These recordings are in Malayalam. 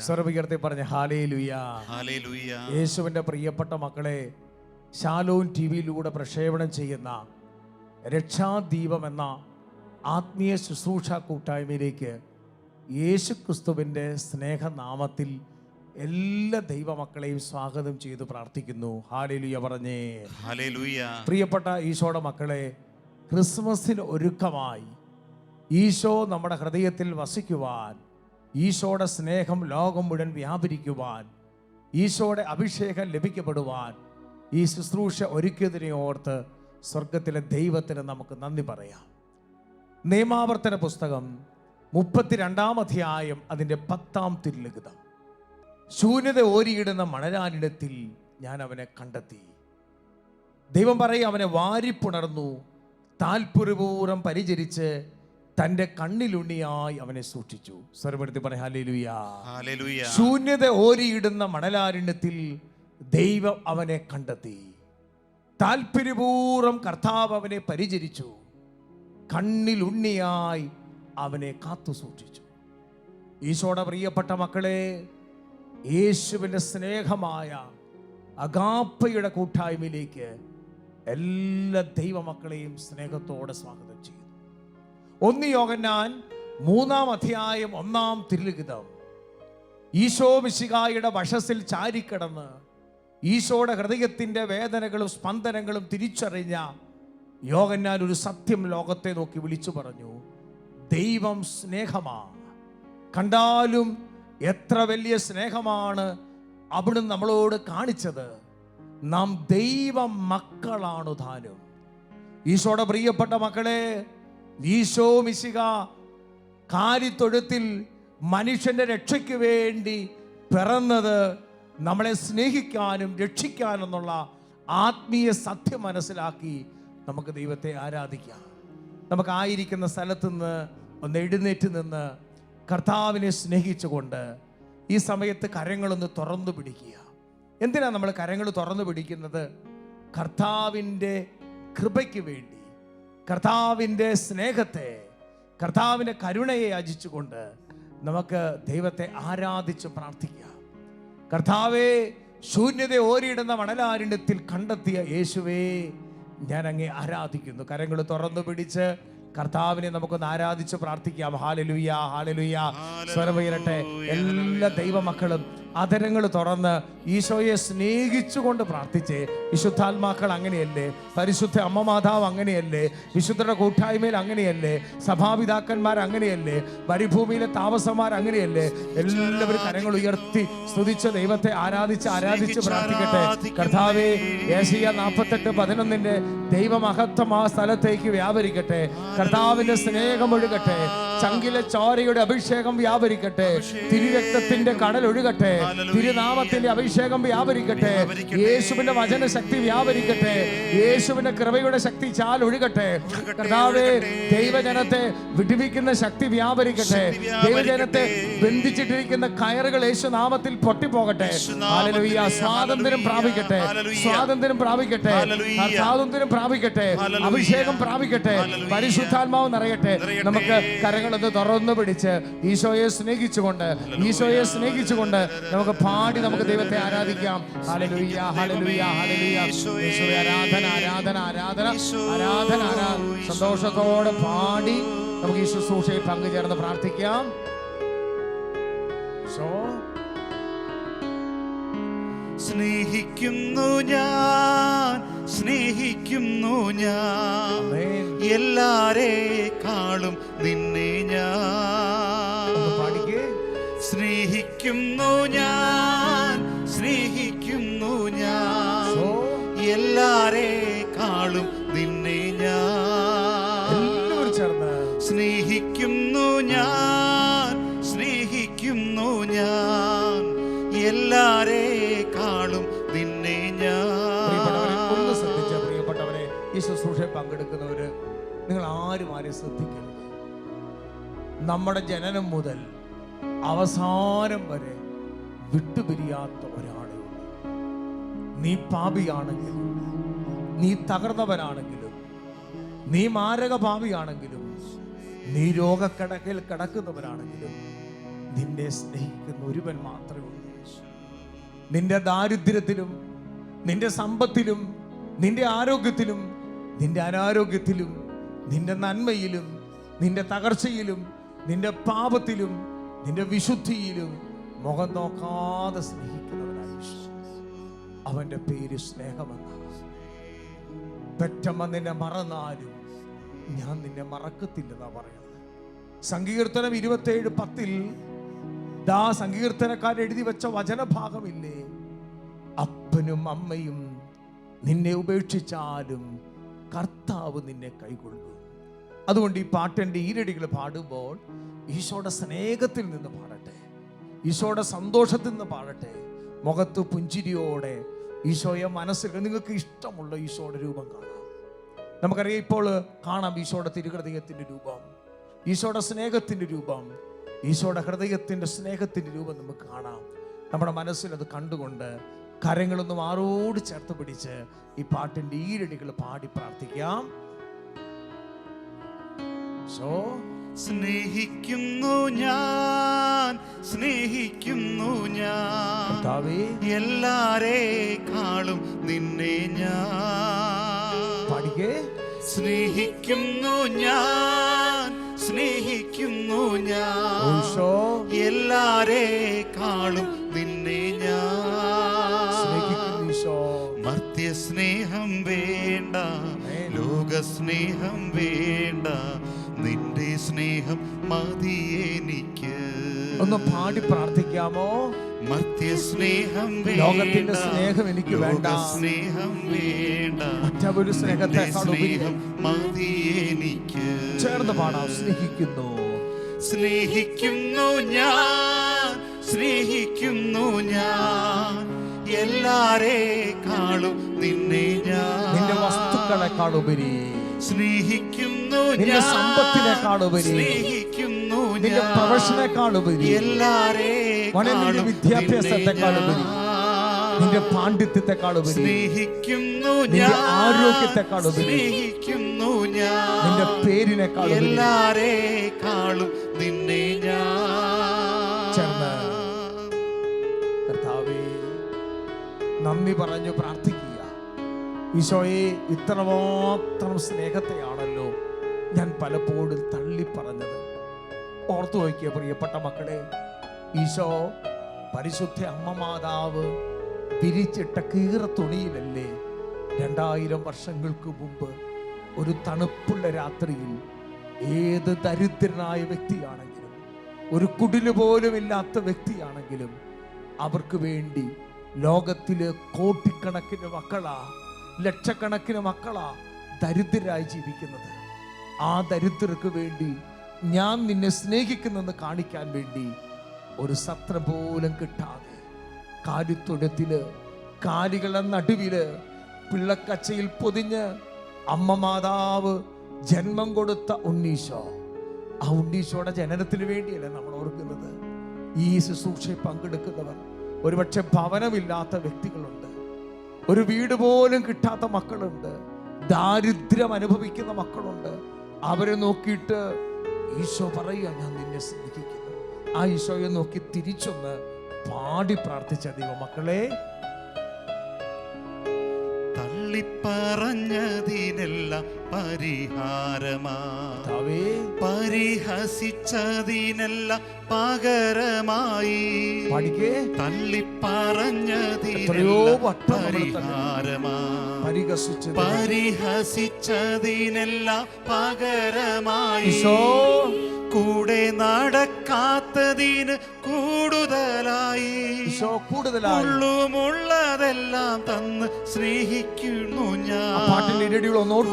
സർവ്വകീർത്തി പറഞ്ഞ ഹല്ലേലൂയ. യേശുവിൻ്റെ പ്രിയപ്പെട്ട മക്കളെ, ശാലോം ടിവിയിലൂടെ പ്രക്ഷേപണം ചെയ്യുന്ന രക്ഷാദീപം എന്ന ആത്മീയ ശുശ്രൂഷ കൂട്ടായ്മയിലേക്ക് യേശു ക്രിസ്തുവിൻ്റെ സ്നേഹനാമത്തിൽ എല്ലാ ദൈവമക്കളെയും സ്വാഗതം ചെയ്ത് പ്രാർത്ഥിക്കുന്നു. ഹല്ലേലൂയ പറഞ്ഞേ. പ്രിയപ്പെട്ട ഈശോയുടെ മക്കളെ, ക്രിസ്മസിന് ഒരുക്കമായി ഈശോ നമ്മുടെ ഹൃദയത്തിൽ വസിക്കുവാൻ, ഈശോയുടെ സ്നേഹം ലോകം മുഴുവൻ വ്യാപരിക്കുവാൻ, ഈശോയുടെ അഭിഷേകം ലഭിക്കപ്പെടുവാൻ ഈ ശുശ്രൂഷ ഒരുക്കിയതിനെ ഓർത്ത് സ്വർഗത്തിലെ ദൈവത്തിന് നമുക്ക് നന്ദി പറയാം. നിയമാവർത്തന പുസ്തകം 32-ാം അധ്യായം അതിൻ്റെ 10-ാം തിരുലിഖിതം. ശൂന്യത ഓരിയിടുന്ന മണലാനിടത്തിൽ ഞാൻ അവനെ കണ്ടെത്തി. ദൈവം പറയും, അവനെ വാരിപ്പുണർന്നു, താൽപര്യപൂർവ്വം പരിചരിച്ച് തൻ്റെ കണ്ണിലുണ്ണിയായി അവനെ സൂക്ഷിച്ചു. സ്വരമെടുത്ത് പറയാം ഹല്ലേലൂയ. ശൂന്യത ഓരിയിടുന്ന മണലാരണ്യത്തിൽ ദൈവം അവനെ കണ്ടെത്തി. താൽപര്യപൂർവ്വം കർത്താവ് അവനെ പരിചരിച്ചു, കണ്ണിലുണ്ണിയായി അവനെ കാത്തു സൂക്ഷിച്ചു. ഈശോയുടെ പ്രിയപ്പെട്ട മക്കളെ, യേശുവിൻ്റെ സ്നേഹമായ അഗാപ്പയുടെ കൂട്ടായ്മയിലേക്ക് എല്ലാ ദൈവമക്കളെയും സ്നേഹത്തോടെ സ്വാഗതം ചെയ്യുന്നു. 1 യോഹന്നാൻ 3-ാം അധ്യായം 1-ാം തിരുലിഖിതം. ഈശോ മിശിഹായുടെ വശത്തിൽ ചാരിക്കിടന്ന് ഈശോയുടെ ഹൃദയത്തിൻ്റെ വേദനകളും സ്പന്ദനങ്ങളും തിരിച്ചറിഞ്ഞ യോഹന്നാൻ ഒരു സത്യം ലോകത്തെ നോക്കി വിളിച്ചു പറഞ്ഞു: ദൈവം സ്നേഹമാണ്. കണ്ടാലും എത്ര വലിയ സ്നേഹമാണ് അവിടുന്ന് നമ്മളോട് കാണിച്ചത്. നാം ദൈവ മക്കളാണു താനും. ഈശോയുടെ പ്രിയപ്പെട്ട മക്കളെ, ഈശോ മിശിഹ കാലിത്തൊഴുത്തിൽ മനുഷ്യന്റെ രക്ഷയ്ക്ക് വേണ്ടി പിറന്നത് നമ്മളെ സ്നേഹിക്കാനും രക്ഷിക്കാനും എന്നുള്ള ആത്മീയ സത്യം മനസ്സിലാക്കി നമുക്ക് ദൈവത്തെ ആരാധിക്കാം. നമുക്ക് ആയിരിക്കുന്ന സ്ഥലത്ത് നിന്ന് ഒന്ന് എഴുന്നേറ്റ് നിന്ന് കർത്താവിനെ സ്നേഹിച്ചുകൊണ്ട് ഈ സമയത്ത് കരങ്ങളൊന്ന് തുറന്നു പിടിക്കുക. എന്തിനാണ് നമ്മൾ കരങ്ങൾ തുറന്നു പിടിക്കുന്നത്? കർത്താവിൻ്റെ കൃപയ്ക്ക് വേണ്ടി, കർത്താവിൻ്റെ സ്നേഹത്തെ, കർത്താവിൻ്റെ കരുണയെ യാചിച്ചുകൊണ്ട് നമുക്ക് ദൈവത്തെ ആരാധിച്ച് പ്രാർത്ഥിക്കാം. കർത്താവേ, ശൂന്യത ഓരിയിടുന്ന മണലാരണ്യത്തിൽ കണ്ടെത്തിയ യേശുവേ, ഞാൻ അങ്ങേ ആരാധിക്കുന്നു. കരങ്ങൾ തുറന്നു പിടിച്ച് കർത്താവിനെ നമുക്കൊന്ന് ആരാധിച്ച് പ്രാർത്ഥിക്കാം. Hallelujah, hallelujah. സ്വരം ഉയരട്ടെ. എല്ലാ ദൈവമക്കളും അധരങ്ങൾ തുറന്ന് ഈശോയെ സ്നേഹിച്ചുകൊണ്ട് പ്രാർത്ഥിച്ചേ. വിശുദ്ധാത്മാക്കൾ അങ്ങനെയല്ലേ? പരിശുദ്ധ അമ്മ മാതാവ് അങ്ങനെയല്ലേ? വിശുദ്ധരുടെ കൂട്ടായ്മയിൽ അങ്ങനെയല്ലേ? സഭാപിതാക്കന്മാർ അങ്ങനെയല്ലേ? മരുഭൂമിയിലെ താമസന്മാർ അങ്ങനെയല്ലേ? എല്ലാവരും കരങ്ങൾ ഉയർത്തി സ്തുതിച്ച് ദൈവത്തെ ആരാധിച്ച് പ്രാർത്ഥിക്കട്ടെ. കർത്താവേ, യേശയ്യ 48:11 ദൈവമഹത്വം ആ സ്ഥലത്തേക്ക് വ്യാപരിക്കട്ടെ. കർത്താവിന്റെ സ്നേഹം ഒഴുകട്ടെ. ചങ്കിലെ ചോരയുടെ അഭിഷേകം വ്യാപരിക്കട്ടെ. തിരുരക്തത്തിന്റെ കടൽ ഒഴുകട്ടെ. തിരുനാമത്തിന്റെ അഭിഷേകം വ്യാപരിക്കട്ടെ. യേശുവിന്റെ വചന ശക്തി വ്യാപരിക്കട്ടെ. യേശുവിന്റെ കൃപയുടെ ശക്തി ചാൽ ഒഴുകട്ടെ. കർത്താവേ, ദൈവജനത്തെ വിടുവിക്കുന്ന ശക്തി വ്യാപരിക്കട്ടെ. ദൈവജനത്തെ ബന്ധിച്ചിട്ടിരിക്കുന്ന കയറുകൾ യേശുനാമത്തിൽ പൊട്ടിപ്പോകട്ടെ. ഹല്ലേലൂയ. സ്വാതന്ത്ര്യം പ്രാപിക്കട്ടെ. സ്വാതന്ത്ര്യം പ്രാപിക്കട്ടെ. സ്വാതന്ത്ര്യം പ്രാപിക്കട്ടെ. അഭിഷേകം പ്രാപിക്കട്ടെ. പരിശുദ്ധാത്മാവ് നിറയട്ടെ. നമുക്ക് കരങ്ങളൊന്ന് തുറന്നു പിടിച്ച് ഈശോയെ സ്നേഹിച്ചുകൊണ്ട് നമുക്ക് പാടി നമുക്ക് ദൈവത്തെ ആരാധിക്കാം. ഹല്ലേലൂയ, ഹല്ലേലൂയ, ഹല്ലേലൂയ. യേശുവേ, ആരാധന, ആരാധന, ആരാധന, ആരാധന, ആരാധന. സന്തോഷത്തോടെ പാടി നമുക്ക് ഈ ശുശ്രൂഷയിൽ പങ്കുചേർന്ന് പ്രാർത്ഥിക്കാം. സ്നേഹിക്കുന്നു ഞാൻ, സ്നേഹിക്കുന്നു ഞാൻ, എല്ലാരേക്കാളും നിന്നെ ഞാൻ സ്നേഹിക്കുന്നു ഞാൻ, സ്നേഹിക്കുന്നു ഞാൻ, എല്ലാരേക്കാളും നിന്നെ ഞാൻ സ്നേഹിക്കുന്നു ഞാൻ, സ്നേഹിക്കുന്നു ഞാൻ, എല്ലാരേക്കാളും നിന്നെ ഞാൻ. ഒന്ന് ശ്രദ്ധിച്ച പ്രിയപ്പെട്ടവരെ, ഈ ശുശ്രൂഷയിൽ പങ്കെടുക്കുന്നവര്, നിങ്ങൾ ആരും ശ്രദ്ധിക്കരുത്. നമ്മുടെ ജനനം മുതൽ അവസാനം വരെ വിട്ടുപിരിയാത്ത ഒരാളെ ഉള്ളൂ. നീ പാപിയാണെങ്കിലും, നീ തകർന്നവനാണെങ്കിലും, നീ മാരക പാപിയാണെങ്കിലും, നീ രോഗക്കിടക്കയിൽ കിടക്കുന്നവരാണെങ്കിലും, നിന്നെ സ്നേഹിക്കുന്ന ഒരുവൻ മാത്രമേ ഉള്ളൂ. നിന്റെ ദാരിദ്ര്യത്തിലും നിന്റെ സമ്പത്തിലും നിന്റെ ആരോഗ്യത്തിലും നിന്റെ അനാരോഗ്യത്തിലും നിന്റെ നന്മയിലും നിന്റെ തകർച്ചയിലും നിന്റെ പാപത്തിലും നിന്റെ വിശുദ്ധിയിലും മുഖം നോക്കാതെ സ്നേഹിക്കുന്നവനായി അവന്റെ പേര് സ്നേഹമെന്ന. പെറ്റമ്മ നിന്നെ മറന്നാലും ഞാൻ നിന്നെ മറക്കത്തില്ലെന്നാ പറയുന്നത്. സങ്കീർത്തനം 27:10 സങ്കീർത്തനക്കാരൻ എഴുതി വെച്ച വചനഭാഗമില്ലേ, അപ്പനും അമ്മയും നിന്നെ ഉപേക്ഷിച്ചാലും കർത്താവ് നിന്നെ കൈകൊള്ളും. അതുകൊണ്ട് ഈ പാട്ടിൻ്റെ ഈരടികൾ പാടുമ്പോൾ ഈശോയുടെ സ്നേഹത്തിൽ നിന്ന് പാടട്ടെ, ഈശോയുടെ സന്തോഷത്തിൽ നിന്ന് പാടട്ടെ. മുഖത്ത് പുഞ്ചിരിയോടെ ഈശോയെ മനസ്സിൽ നിങ്ങൾക്ക് ഇഷ്ടമുള്ള ഈശോയുടെ രൂപം കാണാം. നമുക്കറിയാം, ഇപ്പോൾ കാണാം ഈശോയുടെ തിരുഹൃദയത്തിൻ്റെ രൂപം, ഈശോയുടെ സ്നേഹത്തിൻ്റെ രൂപം, ഈശോയുടെ ഹൃദയത്തിൻ്റെ സ്നേഹത്തിൻ്റെ രൂപം നമുക്ക് കാണാം. നമ്മുടെ മനസ്സിൽ അത് കണ്ടുകൊണ്ട് കരങ്ങളൊന്നും ആരോട് ചേർത്ത് പിടിച്ച് ഈ പാട്ടിൻ്റെ ഈരടികൾ പാടി പ്രാർത്ഥിക്കാം. സ്നേഹിക്കുന്നു ഞാൻ, സ്നേഹിക്കുന്നു ഞാൻ, എല്ലാരേക്കാളും നിന്നെ ഞാൻ പാടിക്കേ. സ്നേഹിക്കുന്നു ഞാൻ, സ്നേഹിക്കുന്നു ഞാൻ, എല്ലാരേക്കാളും നിന്നെ ഞാൻ. മർത്യ സ്നേഹം വേണ്ട, ലോക സ്നേഹം വേണ്ട, നിന്റെ സ്നേഹം മതി എനിക്ക്. ഒന്ന് പാടി പ്രാർത്ഥിക്കാമോ? മർത്യ സ്നേഹം വേണ്ട, ലോകത്തിന്റെ സ്നേഹം എനിക്ക് വേണ്ട, സ്നേഹം വേണ്ട, മറ്റൊരു സ്നേഹത്തെ സ്നേഹം മതി എനിക്ക്. ചേർന്ന് പാടാം. സ്നേഹിക്കുന്നു, സ്നേഹിക്കുന്നു ഞാൻ, സ്നേഹിക്കുന്നു ഞാൻ, എല്ലാരേക്കാളും നിന്നെ ഞാൻ. നിന്റെ വസ്തുക്കളെക്കാളുപരി സ്നേഹിക്കുന്നു, നിന്റെ സമ്പത്തിനേക്കാളുപരി, സ്നേഹിക്കുന്നു നിന്റെ പ്രൊഫഷനേക്കാളുപരി, എല്ലാരേക്കാളും വിദ്യാഭ്യാസത്തെക്കാളുപരി, നിന്റെ പാണ്ഡിത്യത്തെക്കാളുപരി, സ്നേഹിക്കുന്നു നിന്റെ ആരോഗ്യത്തെക്കാളുപരി, സ്നേഹിക്കുന്നു ഞാൻ, നിന്റെ പേരിനേക്കാളും, എല്ലാരേക്കാളും നിന്നെ ഞാൻ. ചേർന്ന് കർത്താവേ നന്ദി പറഞ്ഞു പ്രാർത്ഥിക്കുക. ഈശോയെ, ഇത്രമാത്രം സ്നേഹത്തെയാണല്ലോ ഞാൻ പലപ്പോഴും തള്ളിപ്പറഞ്ഞത്. ഓർത്തു നോക്കിയ പ്രിയപ്പെട്ട മക്കളെ, ഈശോ പരിശുദ്ധ അമ്മ മാതാവ് വിരിച്ചിട്ട കീറ തുണിയിലല്ലേ 2000 വർഷങ്ങൾക്ക് മുമ്പ് ഒരു തണുപ്പുള്ള രാത്രിയിൽ ഏത് ദരിദ്രനായ വ്യക്തിയാണെങ്കിലും, ഒരു കുടില് പോലും ഇല്ലാത്ത വ്യക്തിയാണെങ്കിലും അവർക്ക് വേണ്ടി ലോകത്തിലെ കോടിക്കണക്കിന് മക്കളാ, ലക്ഷക്കണക്കിന് മക്കളാ ദരിദ്രരായി ജീവിക്കുന്നത്. ആ ദരിദ്രർക്ക് വേണ്ടി ഞാൻ നിന്നെ സ്നേഹിക്കുന്നെന്ന് കാണിക്കാൻ വേണ്ടി ഒരു സത്രം പോലും കിട്ടാതെ കാലിത്തൊഴുത്തില്, കാലികളുടെ നടുവില്, പിള്ളക്കച്ചയിൽ പൊതിഞ്ഞ് അമ്മ മാതാവ് ജന്മം കൊടുത്ത ഉണ്ണീശോ, ആ ഉണ്ണീശോയുടെ ജനനത്തിന് വേണ്ടിയല്ലേ നമ്മൾ ഓർക്കുന്നത്. ഈ ശുശ്രൂഷയിൽ പങ്കെടുക്കുന്നവർ ഒരുപക്ഷെ ഭവനമില്ലാത്ത വ്യക്തികളുണ്ട്, ഒരു വീട് പോലും കിട്ടാത്ത മക്കളുണ്ട്, ദാരിദ്ര്യം അനുഭവിക്കുന്ന മക്കളുണ്ട്. അവരെ നോക്കിയിട്ട് ഈശോ പറയുക, ഞാൻ നിന്നെ സ്നേഹിക്കുന്നു. ആ ഈശോയെ നോക്കി തിരിച്ചൊന്ന് പാടി പ്രാർത്ഥിച്ച ദൈവമക്കളെ, തള്ളിപ്പറഞ്ഞതിനെല്ലാം പരിഹാരമാ, പരിഹസിച്ചതിനെല്ലാം പകരമായി, തള്ളിപ്പറഞ്ഞതിനെല്ലാം പരിഹാരമാ, പരിഹസിച്ചതിനെല്ലാം പകരമായി, കൂടെ നടക്കാത്തതിന് കൂടുതലായി, ഉള്ളുമുള്ളതെല്ലാം തന്ന് സ്നേഹിക്കുന്നു ഞാൻ.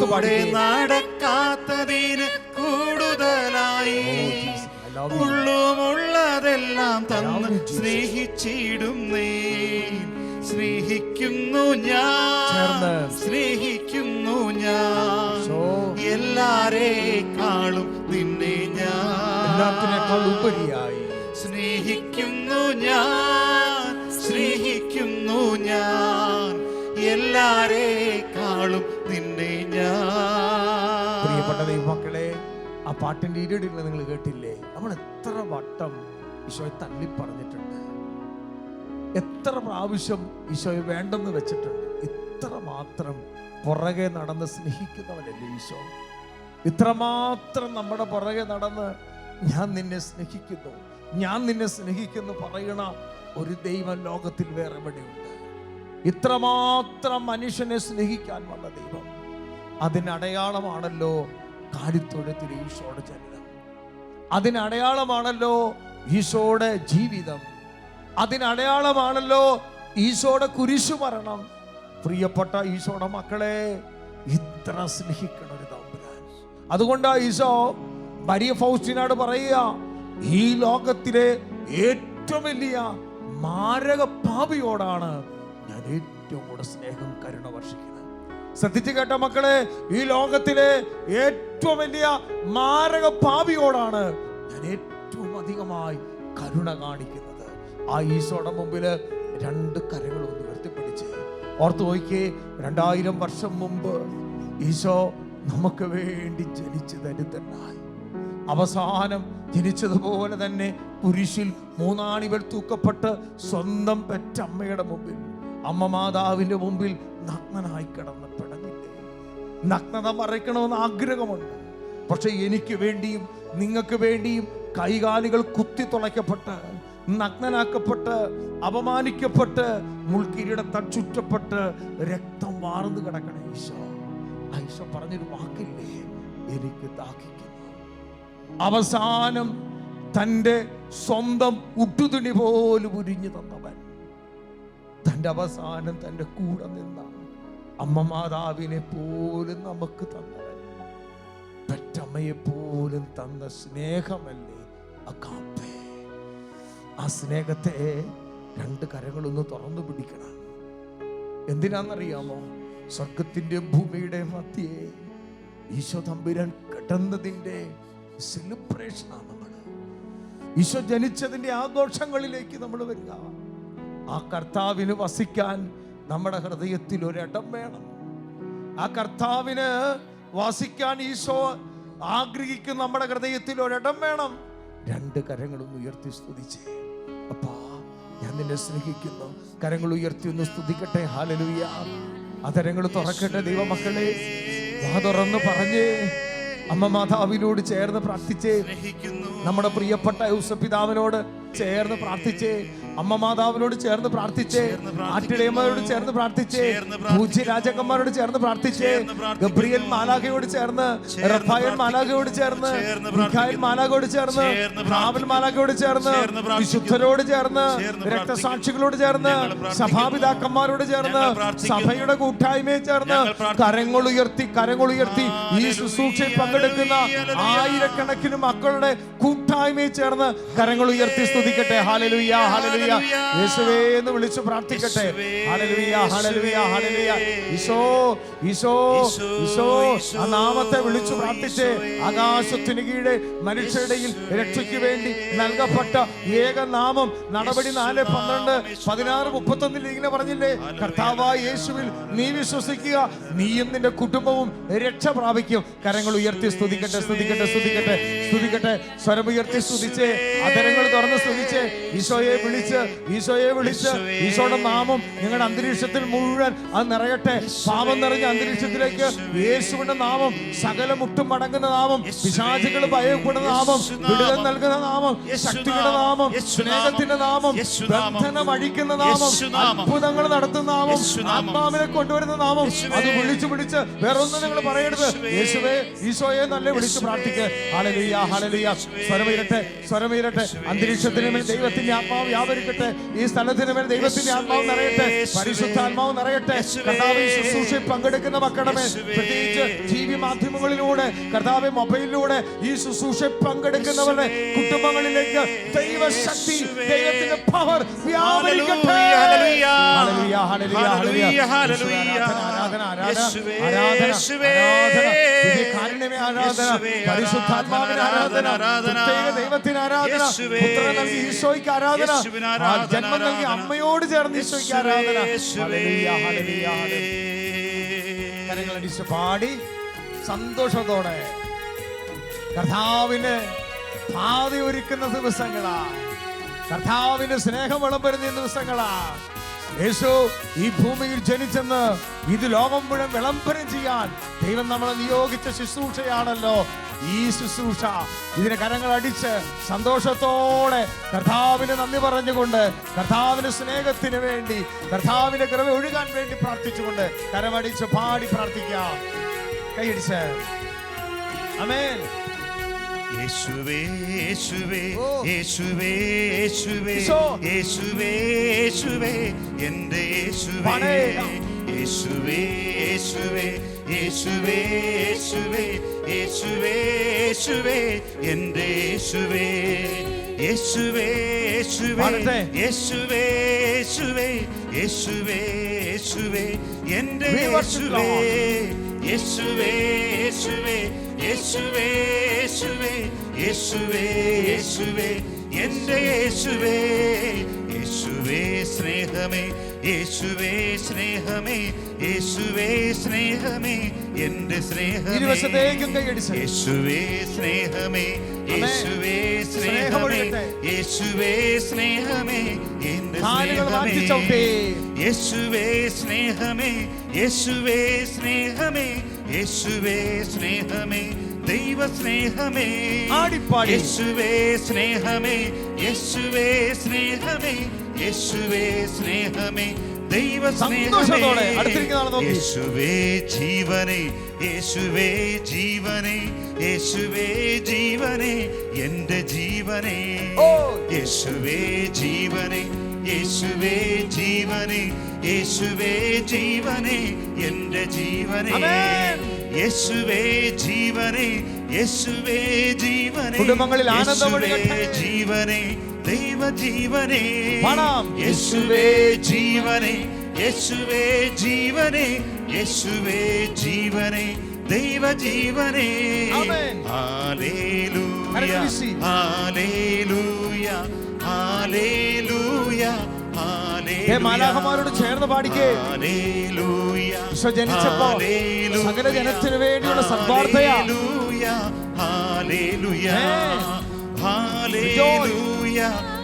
കൂടെ നടക്കാത്തതിന് കൂടുതലായി, ഉള്ളുമുള്ളതെല്ലാം തന്ന് സ്നേഹിച്ചിടുന്നേ. സ്നേഹിക്കുന്നു ഞാൻ, സ്നേഹിക്കുന്നു ഞാൻ, എല്ലാരേക്കാളും നിന്നെ ഞാൻ. ഉപരിയായി സ്നേഹിക്കുന്നു ഞാൻ, സ്നേഹിക്കുന്നു ഞാൻ, എല്ലാരേക്കാളും നിന്നെ ഞാൻ. പ്രിയപ്പെട്ട ദൈവമക്കളെ, ആ പാട്ടിന്റെ ഇരുടിൽ നിങ്ങൾ കേട്ടില്ലേ? നമ്മൾ എത്ര വട്ടം ഈശോയെ തള്ളി പറഞ്ഞിട്ടുണ്ട്. എത്ര പ്രാവശ്യം ഈശോയെ വേണ്ടെന്ന് വെച്ചിട്ടുണ്ട്. ഇത്ര മാത്രം പുറകെ നടന്ന് സ്നേഹിക്കുന്നവനല്ലേ ഈശോ. ഇത്രമാത്രം നമ്മുടെ പുറകെ നടന്ന് ഞാൻ നിന്നെ സ്നേഹിക്കുന്നു, ഞാൻ നിന്നെ സ്നേഹിക്കുന്നു പറയണ ഒരു ദൈവം ലോകത്തിൽ വേറെ എവിടെയുണ്ട്? ഇത്രമാത്രം മനുഷ്യനെ സ്നേഹിക്കാൻ വന്ന ദൈവം. അതിനടയാളമാണല്ലോ കാലിത്തൊഴുത്തിൽ ഈശോയുടെ ജനനം, അതിനടയാളമാണല്ലോ ഈശോയുടെ ജീവിതം, അതിനടയാളമാണല്ലോ ഈശോയുടെ കുരിശുമരണം. പ്രിയപ്പെട്ട ഈശോയുടെ മക്കളെ, ഇത്ര സ്നേഹിക്കണ ഒരു തമ്പുരാൻ. അതുകൊണ്ടാ ഈശോ മരിയ ഫൗസ്റ്റിനോട് പറയുക, ഈ ലോകത്തിലെ ഏറ്റവും വലിയ മാരക പാപിയോടാണ് ഞാൻ ഏറ്റവും കൂടുതൽ സ്നേഹം കരുണ വർഷിക്കുന്നത്. ശ്രദ്ധിച്ചു കേട്ട മക്കളെ, ഈ ലോകത്തിലെ ഏറ്റവും വലിയ മാരക പാപിയോടാണ് ഞാൻ ഏറ്റവും അധികമായി കരുണ കാണിക്കുന്നത്. ആ ഈശോയുടെ മുമ്പില് രണ്ട് കരങ്ങൾ ഒന്ന് ഉയർത്തിപ്പിടിച്ച് ഓർത്ത് നോക്കിയേ. 2000 വർഷം മുമ്പ് ഈശോ നമുക്ക് വേണ്ടി ജനിച്ച് ദരിദ്രനായി, അവസാനം ജനിച്ചതുപോലെ തന്നെ കുരിശിൽ 3 ആണികൾ തൂക്കപ്പെട്ട് സ്വന്തം പെറ്റമ്മയുടെ മുമ്പിൽ, അമ്മ മാതാവിന്റെ മുമ്പിൽ നഗ്നനായി കിടന്ന് പിടഞ്ഞില്ലേ? നഗ്നത മറയ്ക്കണമെന്ന് ആഗ്രഹമുണ്ട്. പക്ഷെ എനിക്ക് വേണ്ടിയും നിങ്ങൾക്ക് വേണ്ടിയും കൈകാലുകൾ കുത്തി തുളയ്ക്കപ്പെട്ട്, നഗ്നനാക്കപ്പെട്ട്, അപമാനിക്കപ്പെട്ട്, മുൾക്കിരീടത്താൽ ചുറ്റപ്പെട്ട് രക്തം വാർന്നു കിടക്കണ ഈശോ. ഈശോ പറഞ്ഞൊരു വാക്കില്ലേ, എനിക്ക് ദാഹിക്കുന്നു. അവസാനം തൻ്റെ സ്വന്തം ഉട്ടുതുണി പോലും ഉരിഞ്ഞു തന്നവൻ, തൻ്റെ അവസാനം തൻ്റെ കൂടെ നിന്ന അമ്മ മാതാവിനെ പോലും നമുക്ക് തന്നവൻ, പെറ്റമ്മയെ പോലും തന്ന സ്നേഹമല്ലേ അഗാപ്പേ. ആ സ്നേഹത്തെ രണ്ട് കരങ്ങളൊന്ന് തുറന്നു പിടിക്കണം. എന്തിനാണെന്നറിയാമോ? സ്വർഗത്തിന്റെ ഭൂമിയുടെ മധ്യേ ഈശോ തമ്പുരാൻ കിടന്നതിന്റെ സെലിബ്രേഷനാണ് നമ്മൾ. ഈശോ ജനിച്ചതിന്റെ ആഘോഷങ്ങളിലേക്ക് നമ്മൾ വരിക. ആ കർത്താവിന് വസിക്കാൻ നമ്മുടെ ഹൃദയത്തിൽ ഒരിടം വേണം. ആ കർത്താവിന് വസിക്കാൻ ഈശോ ആഗ്രഹിക്കുന്ന നമ്മുടെ ഹൃദയത്തിൽ ഒരിടം വേണം. രണ്ട് കരങ്ങളും ഉയർത്തി സ്തുതിച്ചേ. അപ്പാ, ഞാൻ നിന്നെ സ്നേഹിക്കുന്നു. കരങ്ങൾ ഉയർത്തി ഒന്ന് സ്തുതിക്കട്ടെ. ഹല്ലേലൂയ. അതരങ്ങൾ തുറക്കട്ടെ ദൈവമക്കളെ. വാ തുറന്ന് പറഞ്ഞേ. അമ്മ മാതാവിനോട് ചേർന്ന് പ്രാർത്ഥിച്ചേ. നമ്മുടെ പ്രിയപ്പെട്ട യൂസഫ് പിതാവിനോട് ചേർന്ന് പ്രാർത്ഥിച്ചേ. അമ്മ മാതാവിനോട് ചേർന്ന് പ്രാർത്ഥിച്ചേ. ആട്ടിടയന്മാരോട് ചേർന്ന് പ്രാർത്ഥിച്ചേ. പൂജ്യ രാജാക്കന്മാരോട് ചേർന്ന് പ്രാർത്ഥിച്ചേ. ഗബ്രിയേൽ മാലാഖയോട് ചേർന്ന്, റഫായേൽ മാലാഖയോട് ചേർന്ന്, മിഖായേൽ മാലാഖയോട് ചേർന്ന്, റാഫേൽ മാലാഖയോട് ചേർന്ന്, വിശുദ്ധരോട് ചേർന്ന്, രക്തസാക്ഷികളോട് ചേർന്ന്, സഭാപിതാക്കന്മാരോട് ചേർന്ന്, സഭയുടെ കൂട്ടായ്മയെ ചേർന്ന് കരങ്ങൾ ഉയർത്തി ഈ ശുശ്രൂഷയിൽ പങ്കെടുക്കുന്ന ആയിരക്കണക്കിന് മക്കളുടെ കൂട്ടായ്മയെ ചേർന്ന് കരങ്ങൾ ഉയർത്തി സ്തുതിക്കട്ടെ. ഹല്ലേലൂയ, ഹല്ലേലൂയ. യേശുവേ എന്ന് വിളിച്ചു പ്രാർത്ഥിക്കട്ടെ. ഹല്ലേലൂയ, ഹല്ലേലൂയ, ഹല്ലേലൂയ. ഈശോ, ഈശോ, ഈശോ. ആ നാമത്തെ വിളിച്ചു പ്രാർത്ഥിച്ച് ആകാശത്തിന് കീഴെ മനുഷ്യരുടെയിൽ രക്ഷയ്ക്ക് വേണ്ടി നൽകപ്പെട്ട ഏക നാമം. നടപടി 4:12-16-31 ഇങ്ങനെ പറഞ്ഞില്ലേ? കർത്താവായ യേശുവിൽ നീ വിശ്വസിക്കുക, നീയും നിന്റെ കുടുംബവും രക്ഷ പ്രാപിക്കും. കരങ്ങൾ ഉയർത്തി സ്തുതിക്കട്ടെ, സ്തുതിക്കട്ടെ, സ്തുതിക്കട്ടെ, സ്തുതിക്കട്ടെ. സ്വരമുയർത്തി സ്തുതിച്ചേ. അതരങ്ങൾ തുറന്ന് സ്തുതിച്ചേ. ഈശോയെ വിളിച്ച്, ഈശോയെ വിളിച്ച്. ഈശോയുടെ നാമം നിങ്ങളുടെ അന്തരീക്ഷത്തിൽ മുഴുവൻ അത് നിറയട്ടെ. പാപം നിറഞ്ഞ അന്തരീക്ഷത്തിലേക്ക് യേശുവിന്റെ നാമം, സകല മുട്ടും മടങ്ങുന്ന നാമം, പിശാചുകൾ ഭയപ്പെടുന്ന നാമം, വിടുതൽ നൽകുന്ന നാമം, ശക്തിയുടെ നാമം, സ്നേഹത്തിന്റെ നാമം, ബന്ധനം അഴിക്കുന്ന നാമം, അത്ഭുതങ്ങൾ നടത്തുന്ന നാമം, ആത്മാവിനെ കൊണ്ടുവരുന്ന നാമം. അത് വിളിച്ച് വേറൊന്നും നിങ്ങൾ പറയരുത്. യേശുവേ, ഈശോയെ നല്ല വിളിച്ച് പ്രാർത്ഥിക്കുക. Hallelujah, hallelujah. സ്വരമുയരട്ടെ, സ്വരമുയരട്ടെ. അന്തരീക്ഷത്തിന് മേൽ ദൈവത്തിന്റെ ആത്മാവ് വ്യാപരിക്കട്ടെ. ഈ സ്ഥലത്തിന് മേൽ ദൈവത്തിന്റെ ആത്മാവ് നിറയട്ടെ. പരിശുദ്ധാത്മാവ് നിറയട്ടെ. കർത്താവ് ശുശ്രൂഷയിൽ പങ്കെടുക്കുന്ന മക്കളുടെ, പ്രത്യേകിച്ച് ടിവി മാധ്യമങ്ങളിലൂടെ, കർത്താവ് മൊബൈലിലൂടെ ഈ ശുശ്രൂഷയിൽ പങ്കെടുക്കുന്നവരുടെ കുടുംബങ്ങളിലേക്ക് ദൈവശക്തി, ദൈവത്തിന്റെ പവർ വ്യാപരിക്കട്ടെ. ഹല്ലേലൂയ, ഹല്ലേലൂയ, ഹല്ലേലൂയ. ആരാധന, ആരാധന, ആരാധന, ആരാധന, പരിശുദ്ധാത്മാവിന് ആരാധന, പ്രത്യേക ദൈവത്തിന് ആരാധന, പുത്രൻ നൽകി ഈശോയ്ക്ക് ആരാധന, ജന്മം നൽകി അമ്മയോട് ചേർന്ന് ഈശോയ്ക്ക് ആരാധന. ഹല്ലേലൂയ, ഹല്ലേലൂയ, ഹല്ലേലൂയ. കരങ്ങളടിച്ച് പാടി സന്തോഷത്തോടെ കർത്താവിന് പാത ഒരുക്കുന്ന ദിവസങ്ങളാ. കർത്താവിന്റെ സ്നേഹം വിളമ്പരുന്ന ദിവസങ്ങളാ. യേശു ഈ ഭൂമിയിൽ ജനിച്ചെന്ന് ഇത് ലോകം മുഴുവൻ വിളംബരം ചെയ്യാൻ ദൈവം നമ്മളെ നിയോഗിച്ച ശുശ്രൂഷയാണല്ലോ ഈ ശുശ്രൂഷ. ഇതിനെ കരങ്ങൾ അടിച്ച് സന്തോഷത്തോടെ കർത്താവിന് നന്ദി പറഞ്ഞുകൊണ്ട്, കർത്താവിന്റെ സ്നേഹത്തിന് വേണ്ടി, കർത്താവിന്റെ കൃപ ഒഴുകാൻ വേണ്ടി പ്രാർത്ഥിച്ചുകൊണ്ട് കരമടിച്ച് പാടി പ്രാർത്ഥിക്കാം. കൈയടിച്ച് ആമേൻ. യേശുവേ യേശുവേ യേശുവേ യേശുവേ ഈശോ. യേശുവേ യേശുവേ എൻ്റെ യേശുവേ പാടേക്കാം. യേശുവേ യേശുവേ യേശുവേ യേശുവേ യേശുവേ യേശുവേ എൻ്റെ യേശുവേ യേശുവേ യേശുവേ പാടട്ടെ. യേശുവേ യേശുവേ യേശുവേ യേശുവേ എൻ്റെ We worship യേശുവേ Lord. യേശുവേ യേശുവേ യേശുവേ യേശുവേ യേശുവേ യേശുവേ എൻ്റെ യേശുവേ യേശുവേ സ്നേഹമേ യേശുവേ സ്നേഹമേ യേശുവേ സ്നേഹമേ എൻ്റെ സ്നേഹമേ ഇരുവശത്തേക്കും കൈയടിച്ച് യേശുവേ സ്നേഹമേ യേശുവേ സ്നേഹമേ യേശുവേ സ്നേഹമേ എൻ്റെ സ്നേഹമേ യേശുവേ സ്നേഹമേ യേശുവേ സ്നേഹമേ യേശുവേ സ്നേഹമേ ദൈവ സ്നേഹമേ ആടിപ്പാടി. യേശുവേ സ്നേഹമേ യേശുവേ സ്നേഹമേ യേശുവേ സ്നേഹമേ ദൈവ സന്തോഷത്തോടെ സ്നേഹമേ അടുത്തിരിക്കുന്ന ആളെ നോക്കി. യേശുവേ ജീവനേ യേശുവേ ജീവനേ യേശുവേ ജീവനേ എൻ്റെ ജീവനേ ഓ. യേശുവേ ജീവനേ യേശുവേ ജീവനേ യേശുവേ ജീവനേ എൻ്റെ ജീവനേ ആമേൻ. യേശുവേ ജീവനേ യേശുവേ ജീവനേ കുടുംബങ്ങളിൽ ആനന്ദം യേശുവേ ഒഴുകട്ടെ. ജീവനേ ദൈവ ജീവനേ പാടാം. യേശുവേ ജീവനേ യേശുവേ ജീവനേ യേശുവേ ജീവനേ ദൈവ ജീവനേ ആമേൻ. ഹല്ലേലൂയ കരങ്ങൾ വീശി. ഹല്ലേലൂയ ഹല്ലേലൂയ ഹേ മാലാഖമാരോട് ചേർന്ന് പാടിക്കേ. ഹല്ലേലൂയ ഈശോ ജനിച്ചപ്പോൾ സകല ജനത്തിനു വേണ്ടിയുള്ള സദ്വാർത്തയാ. ഹല്ലേലൂയ ഹല്ലേലൂയ Rejoice.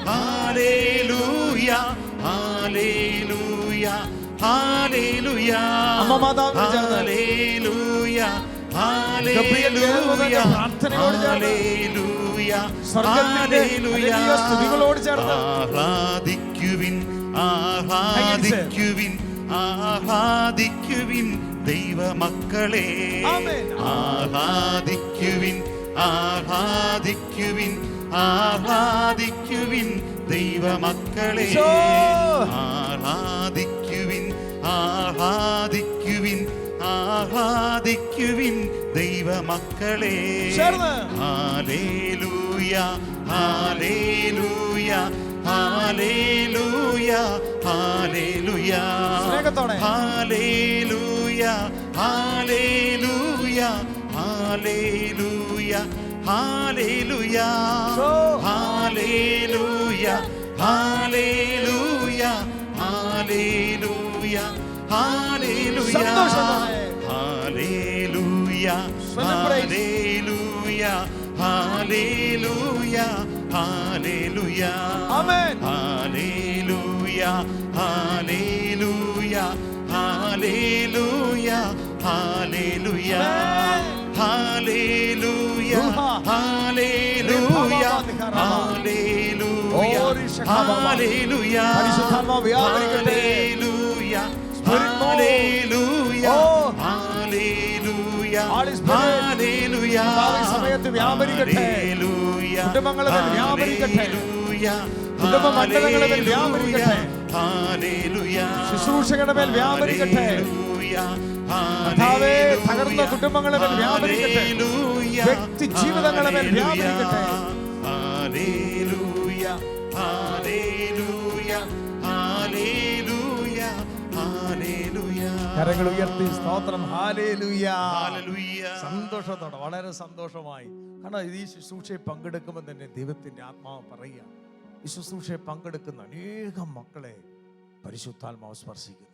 ഹല്ലേലൂയ ഹല്ലേലൂയ ഹല്ലേലൂയ അമ്മ മാതാവിനെ ചേർന്ന്. ഹല്ലേലൂയ ഗബ്രിയേൽ ദേവദൂതന്റെ ഹല്ലേലൂയ പ്രാർത്ഥനയോട് ചേർന്ന്. ഹല്ലേലൂയ സ്വർഗ്ഗത്തിന്റെ ഹല്ലേലൂയ സ്തുതികളോട് ചേർന്ന്. ആരാധിക്കുവിൻ ആരാധിക്കുവിൻ ആരാധിക്കുവിൻ ദൈവമക്കളെ ആമേൻ. ആരാധിക്കുവിൻ ആരാധിക്കുവിൻ ആരാധിക്കുവിൻ ദൈവമക്കളെ ഈശോ. ആരാധിക്കുവിൻ ആരാധിക്കുവിൻ ആരാധിക്കുവിൻ ദൈവമക്കളെ ചേർന്ന്. ഹല്ലേലൂയ ഹല്ലേലൂയ ഹല്ലേലൂയ ഹല്ലേലൂയ സ്നേഹത്തോടെ. ഹല്ലേലൂയ ഹല്ലേലൂയ ഹല്ലേലൂയ ഹല്ലേലൂയ സോ. ഹല്ലേലൂയ ഹല്ലേലൂയ ഹല്ലേലൂയ ഹല്ലേലൂയ സന്തോഷത്തോടെ. ഹല്ലേലൂയ Celebrate. ഹല്ലേലൂയ ഹല്ലേലൂയ ഹല്ലേലൂയ ആമേൻ. ഹല്ലേലൂയ ഹല്ലേലൂയ ഹല്ലേലൂയ ഹല്ലേലൂയ ആമേൻ. ഹല്ലേലൂയ റുഹാ. ഹല്ലേലൂയ ഹല്ലേലൂയ ഹല്ലേലൂയ പരിശുദ്ധാത്മാവ് വ്യാപരിക്കട്ടെ. ഹല്ലേലൂയ Spirit move. ഹല്ലേലൂയ Oh. ഹല്ലേലൂയ Holy Spirit. ഹല്ലേലൂയ കർത്താവ് ഈ സമയത്ത് വ്യാപരിക്കട്ടെ. ഹല്ലേലൂയ കുടുംബങ്ങളുടെ മേൽ വ്യാപരിക്കട്ടെ. ഹല്ലേലൂയ കുടുംബ മണ്ഡലങ്ങളുടെ മേൽ വ്യാപരിക്കട്ടെ. ഹല്ലേലൂയ ശുശ്രൂഷകളുടെ മേൽ വ്യാപരിക്കട്ടെ. കർത്താവേ, തകർന്ന കുടുംബങ്ങളുടെ മേൽ വ്യാപരിക്കട്ടെ. വ്യക്തി ജീവിതങ്ങളുടെ മേൽ വ്യാപരിക്കട്ടെ. ഹല്ലേലൂയ ഹല്ലേലൂയ ഹല്ലേലൂയ ഹല്ലേലൂയ കരങ്ങൾ ഉയർത്തി സ്തോത്രം. ഹല്ലേലൂയ. ഹല്ലേലൂയ സന്തോഷത്തോടെ, വളരെ സന്തോഷമായി. കാരണം ഈ ശുശ്രൂഷയെ പങ്കെടുക്കുമ്പോൾ തന്നെ ദൈവത്തിന്റെ ആത്മാവ് പറയുക, ഈ ശുശ്രൂഷയെ പങ്കെടുക്കുന്ന അനേകം മക്കളെ പരിശുദ്ധാത്മാവ് സ്പർശിക്കുന്നുണ്ട്.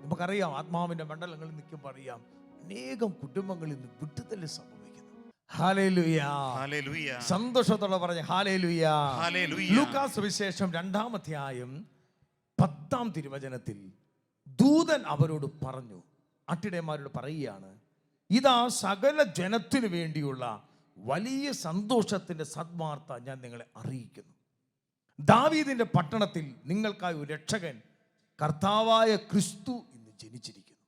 നമുക്കറിയാം, ആത്മാവിന്റെ മണ്ഡലങ്ങളിൽ നിൽക്കുമ്പോൾ അറിയാം, അനേകം കുടുംബങ്ങളിൽ നിന്ന് വിട്ടുതല് സംഭവിക്കുന്നു. ഹല്ലേലൂയ. ഹല്ലേലൂയ. സന്തോഷത്തോടെ പറഞ്ഞ ഹല്ലേലൂയ. ഹല്ലേലൂയ. ലൂക്കാസ് സുവിശേഷം 2-ാം അധ്യായം 10-ാം തിരുവചനത്തിൽ ദൂതൻ അവരോട് പറഞ്ഞു, ആട്ടിടയന്മാരോട് പറയുകയാണ്, ഇതാ സകല ജനത്തിനു വേണ്ടിയുള്ള വലിയ സന്തോഷത്തിന്റെ സദ്വാർത്ത ഞാൻ നിങ്ങളെ അറിയിക്കുന്നു. ദാവീദിന്റെ പട്ടണത്തിൽ നിങ്ങൾക്കായി ഒരു രക്ഷകൻ, കർത്താവായ ക്രിസ്തു ഇന്ന് ജനിച്ചിരിക്കുന്നു.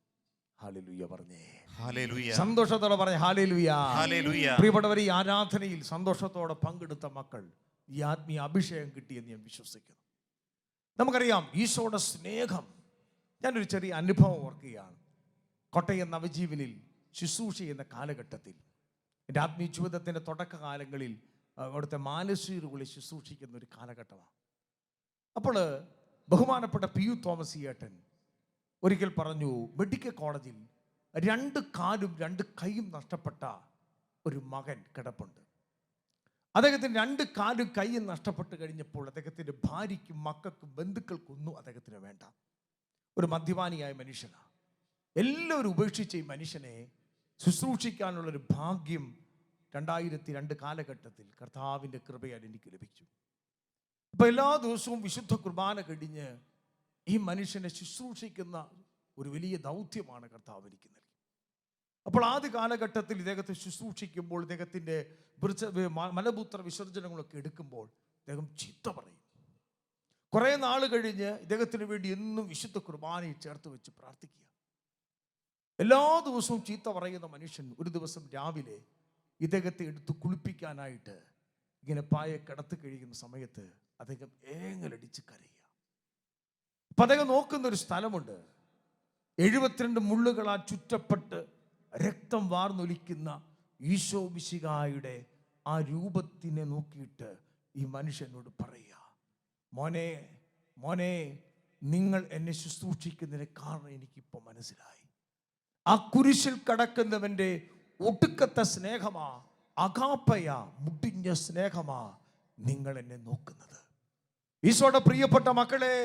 ഹല്ലേലൂയ പറഞ്ഞേ. ഹല്ലേലൂയ. സന്തോഷത്തോടെ പറഞ്ഞ ഹല്ലേലൂയ. ഹല്ലേലൂയ. പ്രിയപ്പെട്ടവർ, ഈ ആരാധനയിൽ സന്തോഷത്തോടെ പങ്കെടുത്ത മക്കൾ ഈ ആത്മീയ അഭിഷേകം കിട്ടിയെന്ന് ഞാൻ വിശ്വസിക്കുന്നു. നമുക്കറിയാം ഈശോയുടെ സ്നേഹം. ഞാനൊരു ചെറിയ അനുഭവം ഓർക്കുകയാണ്. കോട്ടയം നവജീവനിൽ ശുശ്രൂഷ ചെയ്യുന്ന കാലഘട്ടത്തിൽ, എൻ്റെ ആത്മീയ ജീവിതത്തിൻ്റെ തുടക്കകാലങ്ങളിൽ അവിടുത്തെ മാനസീറുകളിൽ ശുശ്രൂഷിക്കുന്ന ഒരു കാലഘട്ടമാണ്. അപ്പോൾ ബഹുമാനപ്പെട്ട PU തോമസ് ഏട്ടൻ ഒരിക്കൽ പറഞ്ഞു, മെഡിക്കൽ കോളേജിൽ 2 കാലും 2 കൈയും നഷ്ടപ്പെട്ട ഒരു മകൻ കിടപ്പുണ്ട്. അദ്ദേഹത്തിന് 2 കാലും കൈയും നഷ്ടപ്പെട്ട് കഴിഞ്ഞപ്പോൾ അദ്ദേഹത്തിൻ്റെ ഭാര്യയ്ക്കും മക്കൾക്കും ബന്ധുക്കൾക്കൊന്നും അദ്ദേഹത്തിന് വേണ്ട. ഒരു മദ്യപാനിയായ മനുഷ്യനാണ്. എല്ലാവരും ഉപേക്ഷിച്ച ഈ മനുഷ്യനെ ശുശ്രൂഷിക്കാനുള്ളൊരു ഭാഗ്യം 2002 കാലഘട്ടത്തിൽ കർത്താവിൻ്റെ കൃപയാൽ എനിക്ക് ലഭിച്ചു. അപ്പോൾ എല്ലാ ദിവസവും വിശുദ്ധ കുർബാന കഴിഞ്ഞ് ഈ മനുഷ്യനെ ശുശ്രൂഷിക്കുന്ന ഒരു വലിയ ദൗത്യമാണ് കർത്താവ് എനിക്ക് നൽകി. അപ്പോൾ ആദ്യ കാലഘട്ടത്തിൽ ഇദ്ദേഹത്തെ ശുശ്രൂഷിക്കുമ്പോൾ ഇദ്ദേഹത്തിൻ്റെ മലമൂത്ര വിസർജനങ്ങളൊക്കെ എടുക്കുമ്പോൾ ഇദ്ദേഹം ചീത്ത പറയും. കുറേ നാൾ കഴിഞ്ഞ് ഇദ്ദേഹത്തിന് വേണ്ടി എന്നും വിശുദ്ധ കുർബാനയിൽ ചേർത്ത് വെച്ച് പ്രാർത്ഥിക്കുക. എല്ലാ ദിവസവും ചീത്ത പറയുന്ന മനുഷ്യൻ ഒരു ദിവസം രാവിലെ ഇദ്ദേഹത്തെ എടുത്ത് കുളിപ്പിക്കാനായിട്ട് ഇങ്ങനെ പായെ കിടത്തി കഴിയുന്ന സമയത്ത് അദ്ദേഹം ഏങ്ങലടിച്ച് കരയുക. അപ്പം അദ്ദേഹം നോക്കുന്ന ഒരു സ്ഥലമുണ്ട്. 72 മുള്ളുകളാൽ ചുറ്റപ്പെട്ട് രക്തം വാർന്നൊലിക്കുന്ന ഈശോ മിശിഹായുടെ ആ രൂപത്തിനെ നോക്കിയിട്ട് ഈ മനുഷ്യനോട് പറയുക, മോനെ മോനെ, നിങ്ങൾ എന്നെ ശുശ്രൂഷിക്കുന്നതിന് കാരണം എനിക്കിപ്പോൾ മനസ്സിലായി. ആ കുരിശിൽ കടക്കുന്നവൻ്റെ ഒടുക്കത്തെ സ്നേഹമാ, അഗാപ്പയാ, മുടിഞ്ഞ സ്നേഹമാ നിങ്ങൾ എന്നെ നോക്കുന്നത്. ഈശോയുടെ പ്രിയപ്പെട്ട മക്കളെ,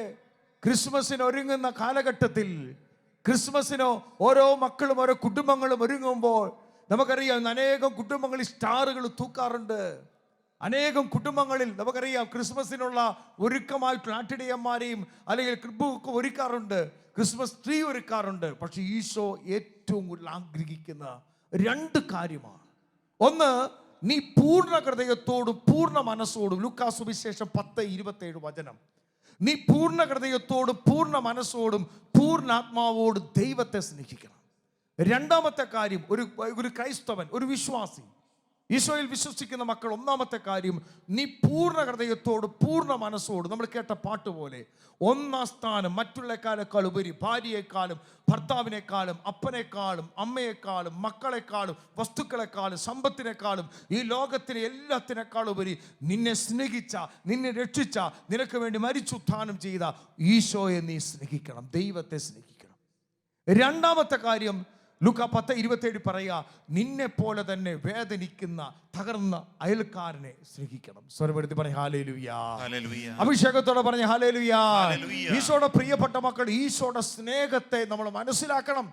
ക്രിസ്മസിന് ഒരുങ്ങുന്ന കാലഘട്ടത്തിൽ, ക്രിസ്മസിനോ ഓരോ മക്കളും ഓരോ കുടുംബങ്ങളും ഒരുങ്ങുമ്പോൾ നമുക്കറിയാം അനേകം കുടുംബങ്ങളിൽ സ്റ്റാറുകൾ തൂക്കാറുണ്ട്. അനേകം കുടുംബങ്ങളിൽ നമുക്കറിയാം ക്രിസ്മസിനുള്ള ഒരുക്കമായിട്ടുള്ള ആട്ടിടയന്മാരെയും അല്ലെങ്കിൽ ക്രിബുക്ക് ഒരുക്കാറുണ്ട്, ക്രിസ്മസ് ട്രീ ഒരുക്കാറുണ്ട്. പക്ഷെ ഈശോ ഏറ്റവും കൂടുതൽ ആഗ്രഹിക്കുന്ന 2 കാര്യമാണ്. ഒന്ന്, നീ പൂർണ്ണ ഹൃദയത്തോടും പൂർണ്ണ മനസ്സോടും, ലൂക്കാസ് സുവിശേഷം 10:27 വചനം, നീ പൂർണ്ണ ഹൃദയത്തോടും പൂർണ്ണ മനസ്സോടും പൂർണ്ണ ആത്മാവോടും ദൈവത്തെ സ്നേഹിക്കണം. 2ാമത്തെ കാര്യം, ഒരു ക്രൈസ്തവൻ, ഒരു വിശ്വാസി, ഈശോയിൽ വിശ്വസിക്കുന്ന മക്കൾ, 1ാമത്തെ കാര്യം, നീ പൂർണ്ണ ഹൃദയത്തോടും പൂർണ്ണ മനസ്സോടും, നമ്മൾ കേട്ട പാട്ട് പോലെ 1ാം സ്ഥാനം മറ്റുള്ളക്കാളേക്കാൾ ഉപരി, ഭാര്യയെക്കാളും ഭർത്താവിനേക്കാളും അപ്പനേക്കാളും അമ്മയെക്കാളും മക്കളെക്കാളും വസ്തുക്കളെക്കാളും സമ്പത്തിനേക്കാളും ഈ ലോകത്തിലെ എല്ലാത്തിനേക്കാളും ഉപരി നിന്നെ സ്നേഹിച്ച, നിന്നെ രക്ഷിച്ച, നിനക്ക് വേണ്ടി മരിച്ചുത്ഥാനം ചെയ്ത ഈശോയെ നീ സ്നേഹിക്കണം, ദൈവത്തെ സ്നേഹിക്കണം. 2ാമത്തെ കാര്യം, ലൂക്കാ 10:27 പറയുക, നിന്നെ പോലെ തന്നെ വേദനിക്കുന്ന തകർന്ന അയൽക്കാരനെ സ്നേഹിക്കണം. സ്വരമെടുത്ത് പറഞ്ഞ ഹല്ലേലൂയ. അഭിഷേകത്തോടെ പറഞ്ഞ ഹല്ലേലൂയ. ഈശോയുടെ പ്രിയപ്പെട്ട മക്കൾ, ഈശോയുടെ സ്നേഹത്തെ നമ്മൾ മനസ്സിലാക്കണം.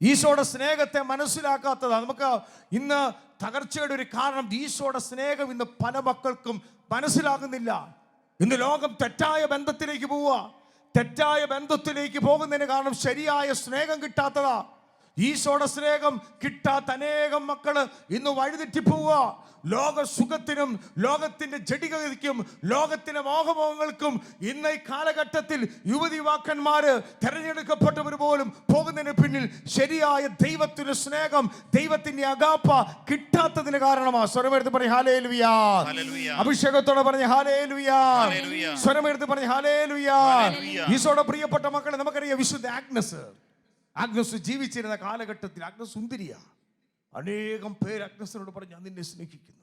ഈശോയുടെ സ്നേഹത്തെ മനസ്സിലാക്കാത്തതാ നമുക്ക് ഇന്ന് തകർച്ചയുടെ ഒരു കാരണം. ഈശോയുടെ സ്നേഹം ഇന്ന് പല മക്കൾക്കും മനസ്സിലാകുന്നില്ല. ഇന്ന് ലോകം തെറ്റായ ബന്ധത്തിലേക്ക് പോവുക. തെറ്റായ ബന്ധത്തിലേക്ക് പോകുന്നതിന് കാരണം ശരിയായ സ്നേഹം കിട്ടാത്തതാ. ഈശോയുടെ സ്നേഹം കിട്ടാത്ത അനേകം മക്കള് ഇന്ന് വഴിതെറ്റിപ്പോവുക. ലോക സുഖത്തിനും ലോകത്തിന്റെ ജഡികതയ്ക്കും ലോകത്തിന്റെ മോഹമോഹങ്ങൾക്കും ഇന്ന് ഈ കാലഘട്ടത്തിൽ യുവതിവാക്കന്മാര് തെരഞ്ഞെടുക്കപ്പെട്ടവർ പോലും പോകുന്നതിന് പിന്നിൽ ശരിയായ ദൈവത്തിന്റെ സ്നേഹം, ദൈവത്തിന്റെ അഗാപ്പ കിട്ടാത്തതിന് കാരണമാണ്. സ്വരമെടുത്ത് പറഞ്ഞ ഹല്ലേലൂയ. അഭിഷേകത്തോടെ പറഞ്ഞ ഹല്ലേലൂയ. സ്വരമെടുത്ത് പറഞ്ഞ ഹല്ലേലൂയ. ഈശോയുടെ പ്രിയപ്പെട്ട മക്കളെ, നമുക്കറിയാം വിശുദ്ധ ആഗ്നസ് ജീവിച്ചിരുന്ന കാലഘട്ടത്തിൽ ആഗ്നസ് സുന്ദരിയാ. അനേകം പേര് ആഗ്നസിനോട് പറഞ്ഞു, ഞാൻ നിന്നെ സ്നേഹിക്കുന്നു.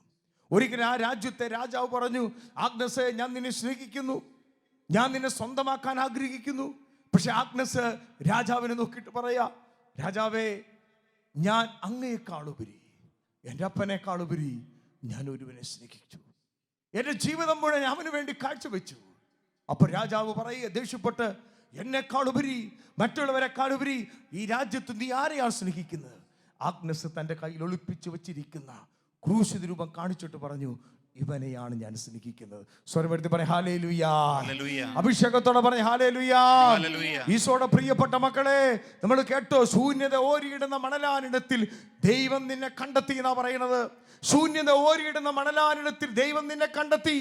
ഒരിക്കലും ആ രാജ്യത്തെ രാജാവ് പറഞ്ഞു, ആഗ്നസെ, ഞാൻ നിന്നെ സ്നേഹിക്കുന്നു, ഞാൻ നിന്നെ സ്വന്തമാക്കാൻ ആഗ്രഹിക്കുന്നു. പക്ഷെ ആഗ്നസ് രാജാവിനെ നോക്കിയിട്ട് പറയാ, രാജാവേ, ഞാൻ അങ്ങയെക്കാളുപരി, എൻ്റെ അപ്പനേക്കാളുപരി ഞാൻ ഒരുവനെ സ്നേഹിച്ചു. എൻ്റെ ജീവിതം മുഴുവൻ അവന് വേണ്ടി കാഴ്ചവെച്ചു. അപ്പൊ രാജാവ് പറയുക ദേഷ്യപ്പെട്ട്, എന്നെക്കാളുപരി, മറ്റുള്ളവരെക്കാളുപരി ഈ രാജ്യത്ത് നീ ആരെയാണ് സ്നേഹിക്കുന്നത്? ആഗ്നസ് തൻ്റെ കയ്യിൽ ഒളിപ്പിച്ചു വെച്ചിരിക്കുന്ന ക്രൂശിത രൂപം കാണിച്ചിട്ട് പറഞ്ഞു, ഇവനെയാണ് ഞാൻ സ്നേഹിക്കുന്നത്. സ്വരമെടുത്ത് പറയും ഹല്ലേലൂയാ. അഭിഷേകത്തോടെ പറയും ഹല്ലേലൂയാ. ഈശോയുടെ പ്രിയപ്പെട്ട മക്കളെ, നമ്മൾ കേട്ടോ, ശൂന്യത ഓരിയിടുന്ന മണലാനിടത്തിൽ ദൈവം നിന്നെ കണ്ടെത്തി എന്നാ പറയുന്നത്. ശൂന്യത ഓരിയിടുന്ന മണലാനിടത്തിൽ ദൈവം നിന്നെ കണ്ടെത്തി.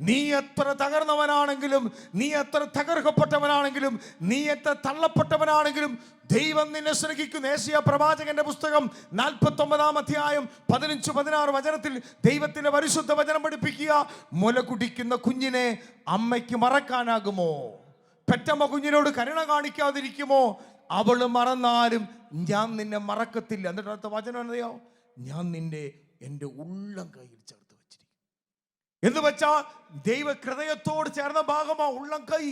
നീ എത്ര തകർന്നവനാണെങ്കിലും, നീ എത്ര തകർക്കപ്പെട്ടവനാണെങ്കിലും, നീ എത്ര തള്ളപ്പെട്ടവനാണെങ്കിലും ദൈവം നിന്നെ സ്നേഹിക്കുന്നു. യേശയ്യാ പ്രവാചകന്റെ പുസ്തകം 49 അധ്യായം 15-16 വചനത്തിൽ ദൈവത്തിന്റെ പരിശുദ്ധ വചനം പഠിപ്പിക്കുക, മുല കുടിക്കുന്ന കുഞ്ഞിനെ അമ്മയ്ക്ക് മറക്കാനാകുമോ? പെറ്റമ്മ കുഞ്ഞിനോട് കരുണ കാണിക്കാതിരിക്കുമോ? അവള് മറന്നാലും ഞാൻ നിന്നെ മറക്കത്തില്ല. എന്നിട്ട് അടുത്ത വചനം എന്നറിയോ? ഞാൻ നിന്നെ എൻ്റെ ഉള്ളം കയ്യിൽ ചേർത്ത് വെച്ചിരിക്കും എന്ന് വെച്ചാൽ ദൈവ ഹൃദയത്തോട് ചേർന്ന ഭാഗമാ ഉള്ളം കൈ.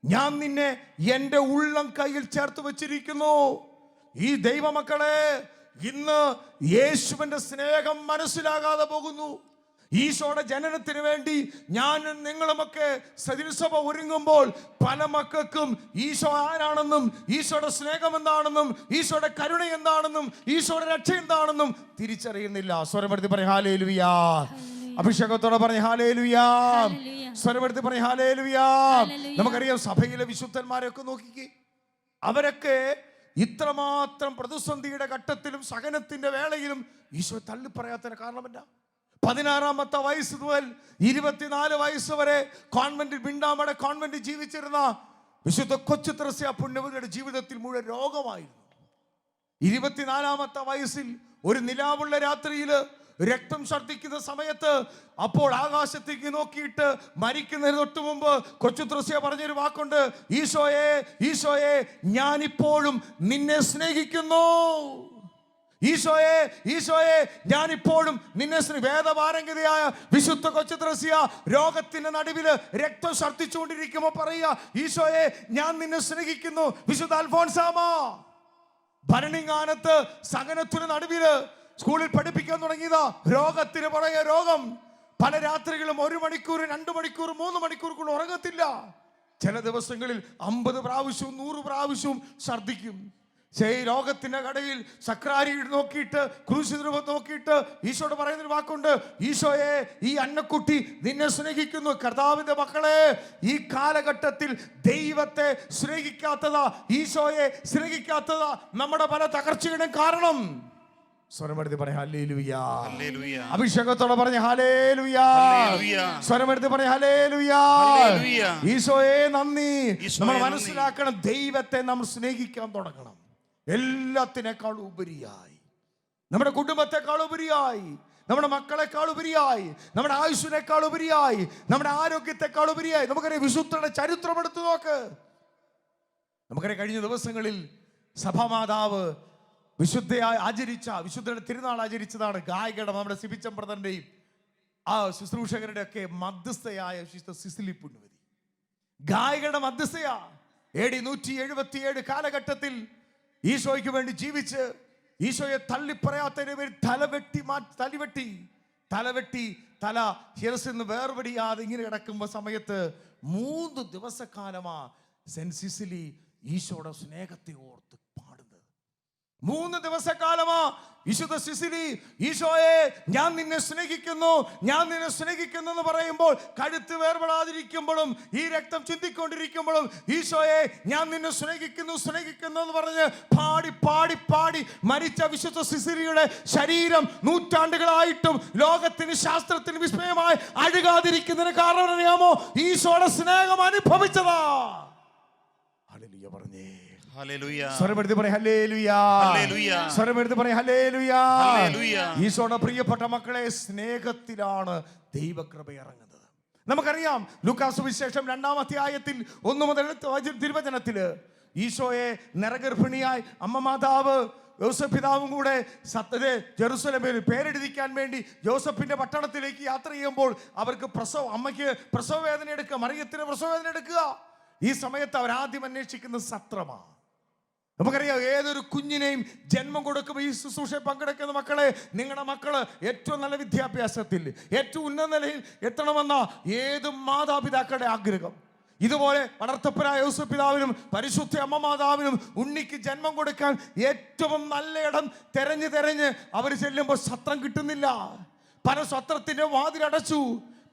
ഞാൻ നിന്നെ എൻ്റെ ഉള്ളം കയ്യിൽ ചേർത്ത് വെച്ചിരിക്കുന്നു. ഈ ദൈവമക്കളെ, ഇന്ന് യേശുവിന്റെ സ്നേഹം മനസ്സിലാകാതെ പോകുന്നു. ഈശോയുടെ ജനനത്തിന് വേണ്ടി ഞാനും നിങ്ങളുമൊക്കെ സതിസഭ ഒരുങ്ങുമ്പോൾ പല മക്കൾക്കും ഈശോ ആരാണെന്നും, ഈശോയുടെ സ്നേഹം എന്താണെന്നും, ഈശോയുടെ കരുണ എന്താണെന്നും, ഈശോയുടെ രക്ഷ എന്താണെന്നും തിരിച്ചറിയുന്നില്ല. സ്വരമെടുത്ത് പറയും ഹല്ലേലൂയാ. അഭിഷേകത്തോടെ പറഞ്ഞ ഹല്ലേലൂയാ. സ്വരമെടുത്ത് പറഞ്ഞ ഹല്ലേലൂയാ. നമുക്കറിയാം, സഭയിലെ വിശുദ്ധന്മാരെയൊക്കെ നോക്കിക്കേ, അവരൊക്കെ ഇത്രമാത്രം പ്രതിസന്ധിയുടെ ഘട്ടത്തിലും സഹനത്തിന്റെ വേളയിലും ഈശോ തള്ളിപ്പറയാത്തതിന് കാരണമെന്താ? 16 വയസ്സ് മുതൽ 24 വയസ്സ് വരെ കോൺവെന്റിൽ, ബിണ്ടാമട കോൺവെന്റിൽ ജീവിച്ചിരുന്ന വിശുദ്ധ കൊച്ചു ത്രേസ്യ പുണ്യവതിയുടെ ജീവിതത്തിൽ മുഴുവൻ രോഗമായിരുന്നു. 24 വയസ്സിൽ ഒരു നിലാവുള്ള രാത്രിയിൽ രക്തം ഛർദ്ദിക്കുന്ന സമയത്ത്, അപ്പോൾ ആകാശത്തേക്ക് നോക്കിയിട്ട് മരിക്കുന്നതിന് തൊട്ടു മുമ്പ് കൊച്ചു ത്രേസ്യ പറഞ്ഞൊരു വാക്കുണ്ട്, ഈശോയെ, ഈശോയെ, ഞാനിപ്പോഴും നിന്നെ സ്നേഹിക്കുന്നു. ഈശോയെ, ഈശോയെ, ഞാനിപ്പോഴും നിന്നെ വേദപാരംഗതയായ വിശുദ്ധ കൊച്ചു ത്രേസ്യ രോഗത്തിന്റെ നടുവില് രക്തം ഛർദ്ദിച്ചുകൊണ്ടിരിക്കുമ്പോ പറയുക, ഈശോയെ, ഞാൻ നിന്നെ സ്നേഹിക്കുന്നു. വിശുദ്ധ അൽഫോൻസാമ ഭരണങ്ങാനത്ത് സഹനത്തിന് നടുവില് സ്കൂളിൽ പഠിപ്പിക്കാൻ തുടങ്ങിയതാ. രോഗത്തിന് പുറകെ രോഗം. പല രാത്രികളും 1 മണിക്കൂർ, 2 മണിക്കൂർ, 3 മണിക്കൂർ ഉറങ്ങത്തില്ല. ചില ദിവസങ്ങളിൽ 50 പ്രാവശ്യവും 100 പ്രാവശ്യവും ഛർദ്ദിക്കും. രോഗത്തിന്റെ കടയിൽ സക്രാരി നോക്കിയിട്ട്, ക്രൂശിത രൂപം നോക്കിയിട്ട് ഈശോട് പറയുന്നൊരു വാക്കുണ്ട്, ഈശോയെ, ഈ അന്നക്കുട്ടി നിന്നെ സ്നേഹിക്കുന്നു. കർത്താവിന്റെ മക്കളെ, ഈ കാലഘട്ടത്തിൽ ദൈവത്തെ സ്നേഹിക്കാത്തതാ, ഈശോയെ സ്നേഹിക്കാത്തതാ നമ്മുടെ പല തകർച്ചയുടെ കാരണം. സ്വരമെടുത്ത് പറയാം ഹല്ലേലൂയാ. അഭിഷേകത്തോടെ പറഞ്ഞ ഹല്ലേലൂയാ. സ്വരമെടുത്ത് പറയാം ഹല്ലേലൂയാ. ഈശോയെ നന്ദി. നമ്മൾ മനസ്സിലാക്കണം, ദൈവത്തെ നമ്മൾ സ്നേഹിക്കാൻ തുടങ്ങണം. എല്ലാത്തിനേക്കാൾ ഉപരിയായി, നമ്മുടെ കുടുംബത്തെക്കാൾ ഉപരിയായി, നമ്മുടെ മക്കളെക്കാൾ ഉപരിയായി, നമ്മുടെ ആയുസ്സിനേക്കാൾ ഉപരിയായി, നമ്മുടെ ആരോഗ്യത്തെക്കാൾ ഉപരിയായി. നമുക്കറിയാം, വിശുദ്ധരുടെ ചരിത്രം എടുത്തു നോക്ക്. നമുക്കറിയാം, കഴിഞ്ഞ ദിവസങ്ങളിൽ സഭാമാതാവ് വിശുദ്ധയായി ആചരിച്ച, വിശുദ്ധയുടെ തിരുനാൾ ആചരിച്ചതാണ് ഗായികയുടെ, നമ്മുടെ സിബിച്ചൻ ബ്രദറിന്റെയും ആ ശുശ്രൂഷകരുടെ ഒക്കെ മധ്യസ്ഥയായ വിശുദ്ധ സിസിലി പുണ്യവതി. ഗായികയുടെ മധ്യസ്ഥയാ. AD 177 കാലഘട്ടത്തിൽ ഈശോയ്ക്ക് വേണ്ടി ജീവിച്ച് ഈശോയെ തള്ളിപ്പറയാത്തതിന് പേര് തലവെട്ടി തല ശിരസിൽ നിന്ന് വേർപെടിയാതെ ഇങ്ങനെ കിടക്കുമ്പോ സമയത്ത് 3 ദിവസക്കാലമാ സെന്റ് സിസിലി ഈശോയുടെ സ്നേഹത്തെ ഓർത്ത് പാടുന്നത്. 3 ദിവസക്കാലമാ വിശുദ്ധ സിസിലി ഈശോയെ, ഞാൻ നിന്നെ സ്നേഹിക്കുന്നു, ഞാൻ നിന്നെ സ്നേഹിക്കുന്നു എന്ന് പറയുമ്പോൾ, കഴുത്ത് വേർപെടാതിരിക്കുമ്പോഴും ഈ രക്തം ചിന്തിക്കൊണ്ടിരിക്കുമ്പോഴും ഈശോയെ, ഞാൻ നിന്നെ സ്നേഹിക്കുന്നു, സ്നേഹിക്കുന്നു എന്ന് പറഞ്ഞ് പാടി പാടി പാടി മരിച്ച വിശുദ്ധ സിസിലിയുടെ ശരീരം നൂറ്റാണ്ടുകളായിട്ടും ലോകത്തിന്, ശാസ്ത്രത്തിന് വിസ്മയമായി അഴുകാതിരിക്കുന്നതിന് കാരണം അറിയാമോ? ഈശോയുടെ സ്നേഹം അനുഭവിച്ചതാ. ഹല്ലേലൂയ പറഞ്ഞേ. സ്വരമെടുത്ത് പറയും ഹല്ലേലൂയാ. സ്വരമെടുത്ത് പറയും ഹല്ലേലൂയാ. ഈശോയുടെ പ്രിയപ്പെട്ട മക്കളെ, സ്നേഹത്തിലാണ് ദൈവകൃപ ഇറങ്ങുന്നത്. നമുക്കറിയാം, ലൂക്കാസ് സുവിശേഷം 2-ാം അധ്യായത്തിൽ 1 മുതൽ തിരുവചനത്തില് ഈശോയെ നരഗർഭിണിയായി അമ്മ മാതാവ് യോസഫ് പിതാവും കൂടെ ജെറുസലേമിൽ പേരെഴുതിക്കാൻ വേണ്ടി ജോസഫിന്റെ പട്ടണത്തിലേക്ക് യാത്ര ചെയ്യുമ്പോൾ അവർക്ക് അമ്മയ്ക്ക് പ്രസവ വേദന എടുക്കുക, മറിയത്തിന് പ്രസവ വേദന എടുക്കുക. ഈ സമയത്ത് അവരാദ്യം അന്വേഷിക്കുന്ന സത്രമാണ്. നമുക്കറിയാം, ഏതൊരു കുഞ്ഞിനെയും ജന്മം കൊടുക്കുമ്പോൾ ഈ ശുശ്രൂഷ പങ്കെടുക്കുന്ന മക്കളെ, നിങ്ങളുടെ മക്കള് ഏറ്റവും നല്ല വിദ്യാഭ്യാസത്തിൽ, ഏറ്റവും ഉന്നത നിലയിൽ എത്തണമെന്ന ഏത് മാതാപിതാക്കളുടെ ആഗ്രഹം. ഇതുപോലെ വളർത്തപ്പനായ യോസേഫ് പിതാവിനും പരിശുദ്ധ അമ്മ മാതാവിനും ഉണ്ണിക്ക് ജന്മം കൊടുക്കാൻ ഏറ്റവും നല്ല ഇടം തെരഞ്ഞ് അവർ ചെല്ലുമ്പോൾ സത്രം കിട്ടുന്നില്ല. പല സത്രത്തിന്റെ വാതിലടച്ചു.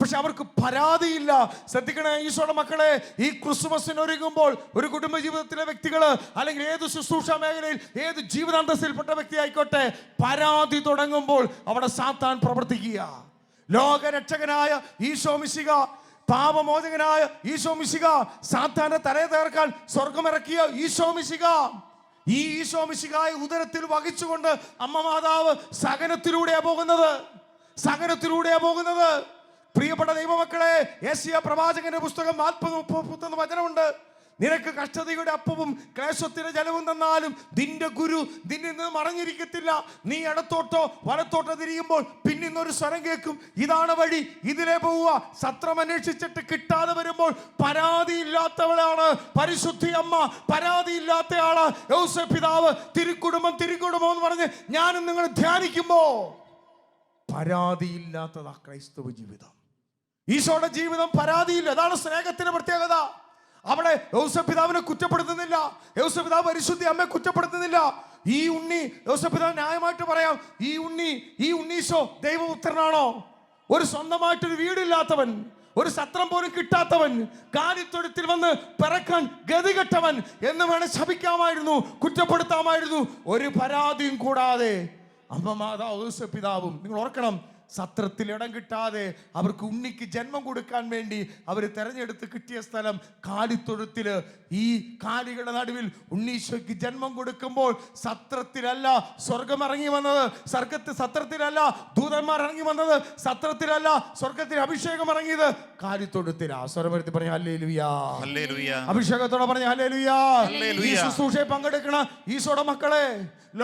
പക്ഷെ അവർക്ക് പരാതിയില്ല. ശ്രദ്ധിക്കണേ ഈശോയുടെ മക്കളെ, ഈ ക്രിസ്മസിന് ഒരുങ്ങുമ്പോൾ ഒരു കുടുംബ ജീവിതത്തിലെ വ്യക്തികള് അല്ലെങ്കിൽ ഏത് ശുശ്രൂഷ മേഖലയിൽ ഏത് ജീവിതാന്തസ്സിൽപ്പെട്ട വ്യക്തി ആയിക്കോട്ടെ, പരാതി തുടങ്ങുമ്പോൾ അവിടെ സാത്താൻ പ്രവർത്തിക്കുക. ലോകരക്ഷകനായ ഈശോ മിശിഹ, പാപമോചകനായ ഈശോ മിശിഹ, സാത്താന്റെ തലയെ തകർക്കാൻ സ്വർഗമിറക്കിയ ഈശോ മിശിഹ, ഈ ഈശോ മിശിഹായെ ഉദരത്തിൽ വഹിച്ചുകൊണ്ട് അമ്മ മാതാവ് സഹനത്തിലൂടെയാ പോകുന്നത്. പ്രിയപ്പെട്ട ദൈവമക്കളെ, യെശയ്യാ പ്രവാചകന്റെ പുസ്തകം 40-31 വചനമുണ്ട്. നിനക്ക് കഷ്ടതയുടെ അപ്പവും ക്ലേശത്തിന്റെ ജലവും തന്നാലും നിന്റെ ഗുരു നിന്നിൽ നിന്ന് മറഞ്ഞിരിക്കത്തില്ല. നീ ഇടത്തോട്ടോ വലത്തോട്ടോ തിരിയുമ്പോൾ പിന്നിന്നൊരു സ്വരം കേൾക്കും, ഇതാണ് വഴി, ഇതിലേ പോവുക. സത്രം അന്വേഷിച്ചിട്ട് കിട്ടാതെ വരുമ്പോൾ പരാതിയില്ലാത്തവളാണ് പരിശുദ്ധി അമ്മ, പരാതിയില്ലാത്തയാള് യോസേഫ് പിതാവ്. തിരുക്കുടുംബം എന്ന് പറഞ്ഞ് ഞാനും നിങ്ങൾ ധ്യാനിക്കുമ്പോ പരാതിയില്ലാത്തതാ ക്രൈസ്തവ ജീവിതം. ഈശോയുടെ ജീവിതം പരാതിയില്ല. അതാണ് സ്നേഹത്തിന്റെ പ്രത്യേകത. അവിടെ യോസേഫ് പിതാവിനെ കുറ്റപ്പെടുത്തുന്നില്ല, യോസേഫ് പിതാവ് പരിശുദ്ധി അമ്മയെ കുറ്റപ്പെടുത്തുന്നില്ല. ഈ ഉണ്ണി, യോസേഫ് പിതാവ് ന്യായമായിട്ട് പറയാം, ഈ ഉണ്ണീശോ ദൈവപുത്രനാണോ? ഒരു സ്വന്തമായിട്ടൊരു വീടില്ലാത്തവൻ, ഒരു സത്രം പോലും കിട്ടാത്തവൻ, കാലിത്തൊഴുത്തിൽ വന്ന് പിറക്കാൻ ഗതികെട്ടവൻ എന്ന് വേണേ ശപിക്കാമായിരുന്നു, കുറ്റപ്പെടുത്താമായിരുന്നു. ഒരു പരാതിയും കൂടാതെ അമ്മ മാതാവ് യോസേഫ് പിതാവും, നിങ്ങൾ ഓർക്കണം, സത്രത്തിൽ ഇടം കിട്ടാതെ അവർക്ക് ഉണ്ണിക്ക് ജന്മം കൊടുക്കാൻ വേണ്ടി അവർ തെരഞ്ഞെടുത്ത് കിട്ടിയ സ്ഥലം കാലിത്തൊഴുത്തില്. ഈ കാലികളുടെ നടുവിൽ ഉണ്ണീശോയ്ക്ക് ജന്മം കൊടുക്കുമ്പോൾ സത്രത്തിലല്ല സ്വർഗം ഇറങ്ങി വന്നത്, സത്രത്തിലല്ല ദൂതന്മാർ ഇറങ്ങി വന്നത്, സത്രത്തിലല്ല സ്വർഗത്തിൽ അഭിഷേകം ഇറങ്ങിയത്, കാലിത്തൊഴുത്തിലാ. സ്വരമെടുത്ത് പറഞ്ഞ ഹല്ലേലൂയാ, അഭിഷേകത്തോടെ പറഞ്ഞ ഹല്ലേലൂയാ. ഈ ശുശ്രൂഷയിൽ പങ്കെടുക്കണ ഈശോയുടെ മക്കളെ,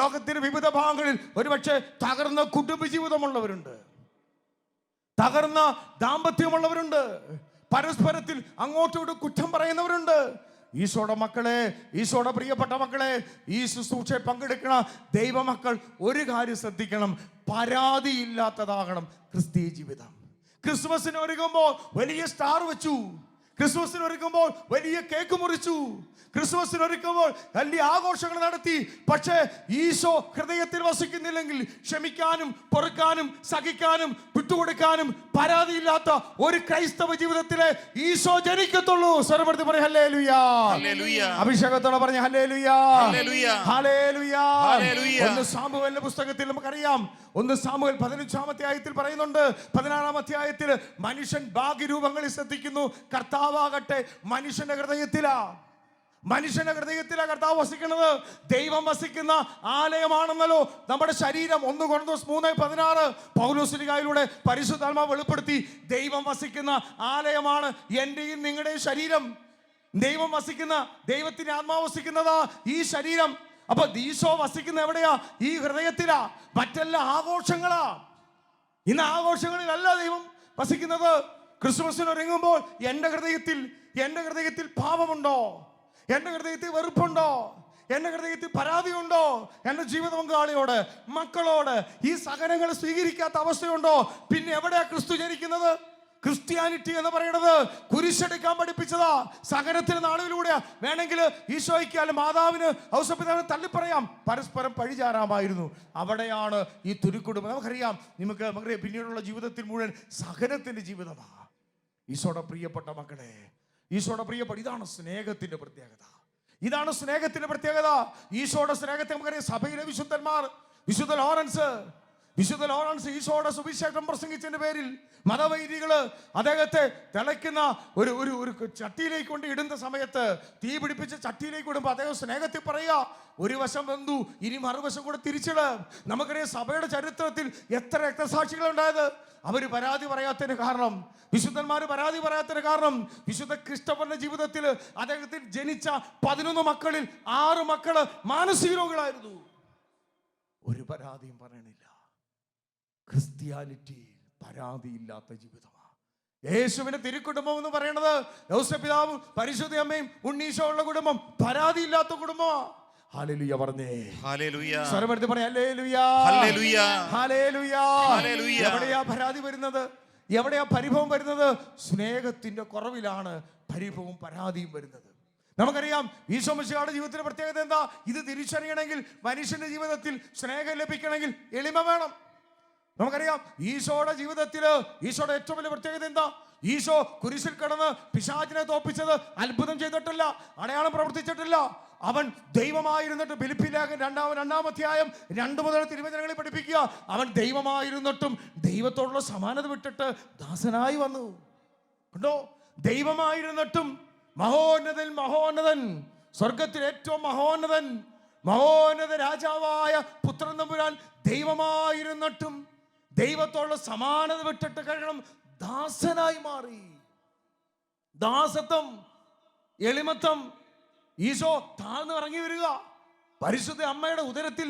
ലോകത്തിന്റെ വിവിധ ഭാഗങ്ങളിൽ ഒരുപക്ഷെ തകർന്ന കുടുംബ ജീവിതമുള്ളവരുണ്ട്, തകർന്ന ദാമ്പത്യമുള്ളവരുണ്ട്, പരസ്പരത്തിൽ അങ്ങോട്ടും കുറ്റം പറയുന്നവരുണ്ട്. ഈശോയുടെ മക്കളെ, ഈശോയുടെ പ്രിയപ്പെട്ട മക്കളെ, ഈ ശുശ്രൂഷയിൽ പങ്കെടുക്കണ ദൈവമക്കൾ ഒരു കാര്യം ശ്രദ്ധിക്കണം, പരാതിയില്ലാത്തതാകണം ക്രിസ്തീയ ജീവിതം. ക്രിസ്മസിന് ഒരുങ്ങുമ്പോൾ വലിയ സ്റ്റാർ വെച്ചു, ക്രിസ്മസിന് ഒരുങ്ങുമ്പോൾ വലിയ കേക്ക് മുറിച്ചു, ക്രിസ്മസിന് ഒരുക്കുമ്പോൾ വലിയ ആഘോഷങ്ങൾ നടത്തി. പക്ഷേ ഈശോ ഹൃദയത്തിൽ വസിക്കുന്നില്ലെങ്കിൽ ക്ഷമിക്കാനും പൊറുക്കാനും സഹിക്കാനും വിട്ടുകൊടുക്കാനും പരാതിയില്ലാത്ത ഒരു ക്രൈസ്തവ ജീവിതത്തിലെ ഈശോ ജനിക്കത്തുള്ളൂ. സ്വരപ്പെടുത്തി പറഞ്ഞ ഹല്ലേലൂയാ, അഭിഷേകത്തോടെ പറഞ്ഞ ഹല്ലേലൂയാ, ഹല്ലേലൂയാ. 1 സാമുവേലിന്റെ പുസ്തകത്തിൽ നമുക്കറിയാം, 1 സാമുവേൽ 15-ാം അധ്യായത്തിൽ പറയുന്നുണ്ട്, 16-ാം അധ്യായത്തിൽ മനുഷ്യൻ ഭാഗ്യരൂപങ്ങളിൽ ശ്രദ്ധിക്കുന്നു, കർത്താവാകട്ടെ മനുഷ്യന്റെ ഹൃദയത്തിലാ കർത്താവ് വസിക്കുന്നത്. ദൈവം വസിക്കുന്ന ആലയമാണെന്നല്ലോ നമ്മുടെ ശരീരം. 1 കൊരിന്ത്യർ 3:16 പൗലോസ്ലീഹായിലൂടെ പരിശുദ്ധാത്മാവ് വെളിപ്പെടുത്തി, ദൈവം വസിക്കുന്ന ആലയമാണ് എന്റെയും നിങ്ങളുടെയും ശരീരം. ദൈവം വസിക്കുന്ന, ദൈവത്തിന്റെ ആത്മാവ് വസിക്കുന്നതാ ഈ ശരീരം. അപ്പൊ ഈശോ വസിക്കുന്ന എവിടെയാ? ഈ ഹൃദയത്തിലാ. മറ്റെല്ലാ ആഘോഷങ്ങളാ. ഇന്ന് ആഘോഷങ്ങളിലല്ല ദൈവം വസിക്കുന്നത്. ക്രിസ്മസിന് ഒരുങ്ങുമ്പോൾ എൻ്റെ ഹൃദയത്തിൽ പാപമുണ്ടോ? എൻ്റെ ഹൃദയത്തിൽ വെറുപ്പുണ്ടോ? എൻ്റെ ഹൃദയത്തിൽ പരാതിയുണ്ടോ? എൻ്റെ ജീവിത പങ്കാളിയോട്, മക്കളോട് ഈ സഹനങ്ങൾ സ്വീകരിക്കാത്ത അവസ്ഥയുണ്ടോ? പിന്നെ എവിടെയാ ക്രിസ്തു ജനിക്കുന്നത്? ക്രിസ്ത്യാനിറ്റി എന്ന് പറയുന്നത് കുരിശെടുക്കാൻ പഠിപ്പിച്ചതാ. സഹനത്തിന് നാളുകളിലൂടെയാ. വേണമെങ്കിൽ ഈശോയ്ക്ക് മാതാവിന് ഔസപിതാവിന് തള്ളിപ്പറയാം, പരസ്പരം പഴിചാരാമായിരുന്നു. അവിടെയാണ് ഈ തുരുക്കുടുംബം. നമുക്കറിയാം, നമുക്ക് പിന്നീടുള്ള ജീവിതത്തിൽ മുഴുവൻ സഹനത്തിന്റെ ജീവിതമാണ്. ഈശോയുടെ പ്രിയപ്പെട്ട മക്കളെ, ഈശോയുടെ പ്രിയപ്പെട്ട, ഇതാണ് സ്നേഹത്തിന്റെ പ്രത്യേകത. ഈശോയുടെ സ്നേഹത്തെ നമുക്കറിയാം. സഭയിലെ വിശുദ്ധന്മാർ, വിശുദ്ധ ലോറൻസ് ഈശോയുടെ സുവിശേഷം പ്രസംഗിച്ചതിന്റെ പേരിൽ മതവൈദികള് അദ്ദേഹത്തെ തിളയ്ക്കുന്ന ഒരു ചട്ടിയിലേക്ക് കൊണ്ട് ഇടുന്ന സമയത്ത്, തീ പിടിപ്പിച്ച് ചട്ടിയിലേക്ക് ഇടുമ്പോൾ അദ്ദേഹം സ്നേഹത്തിൽ പറയുക, ഒരു വശം വെന്തു, ഇനി മറുവശം കൂടെ തിരിച്ചിട്. നമുക്കറിയാം സഭയുടെ ചരിത്രത്തിൽ എത്ര രക്തസാക്ഷികളുണ്ടായത്. അവര് പരാതി പറയാത്തതിന് കാരണം, വിശുദ്ധന്മാര് പരാതി പറയാത്തതിന് കാരണം, വിശുദ്ധ ക്രിസ്റ്റഫറിന്റെ ജീവിതത്തിൽ അദ്ദേഹത്തിൽ ജനിച്ച 11 മക്കളിൽ 6 മക്കള് മാനസിക രോഗികളായിരുന്നു. ഒരു പരാതിയും പറയണില്ല. ക്രിസ്ത്യാനിറ്റി പരാതിയില്ലാത്ത ജീവിതമാണ്. യേശുവിന്റെ തിരുക്കുടുംബം എന്ന് പറയുന്നത് യോസേഫ് പിതാവും പരിശുദ്ധ അമ്മയും ഉണ്ണീശോ ഉള്ള കുടുംബം പരാതിയില്ലാത്ത കുടുംബമാണ്. ഹല്ലേലൂയ പറഞ്ഞേ, ഹല്ലേലൂയ. സ്വരമെടുത്ത് പറഞ്ഞേ ഹല്ലേലൂയ, ഹല്ലേലൂയ, ഹല്ലേലൂയ. എവിടെയാ പരാതി വരുന്നത്? എവിടെയാ പരിഭവം വരുന്നത്? സ്നേഹത്തിന്റെ കുറവിലാണ് പരിഭവവും പരാതിയും വരുന്നത്. നമുക്കറിയാം ഈശോ മിശിഹായുടെ ജീവിതത്തിന്റെ പ്രത്യേകത എന്താ? ഇത് തിരിച്ചറിയണമെങ്കിൽ, മനുഷ്യന്റെ ജീവിതത്തിൽ സ്നേഹം ലഭിക്കണമെങ്കിൽ എളിമ വേണം. നമുക്കറിയാം ഈശോയുടെ ജീവിതത്തില് ഈശോയുടെ ഏറ്റവും വലിയ പ്രത്യേകത എന്താ? ഈശോ കുരിശിൽ കിടന്ന് പിശാചിനെ തോൽപ്പിച്ചത് അത്ഭുതം ചെയ്തിട്ടില്ല, അടയാളം പ്രവർത്തിച്ചിട്ടില്ല. അവൻ ദൈവമായിരുന്നിട്ട് ഫിലിപ്പി ലേഖനം 2-ാം അധ്യായം 2 മുതൽ തിരുവചനങ്ങളിൽ പഠിപ്പിക്കുക. അവൻ ദൈവമായിരുന്നിട്ടും ദൈവത്തോടുള്ള സമാനത വിട്ടിട്ട് ദാസനായി വന്നു. കണ്ടോ? ദൈവമായിരുന്നിട്ടും മഹോന്നതൻ, സ്വർഗത്തിൽ ഏറ്റവും മഹോന്നത രാജാവായ പുത്രൻ തമ്പുരാൻ ദൈവമായിരുന്നിട്ടും ദൈവത്തോടുള്ള സമാനത വിട്ടിട്ട് കഴിയണം ദാസനായി മാറി. ദാസത്വം, എളിമത്വം. ഈശോ താഴ്ന്നു ഇറങ്ങി വരിക. പരിശുദ്ധ അമ്മയുടെ ഉദരത്തിൽ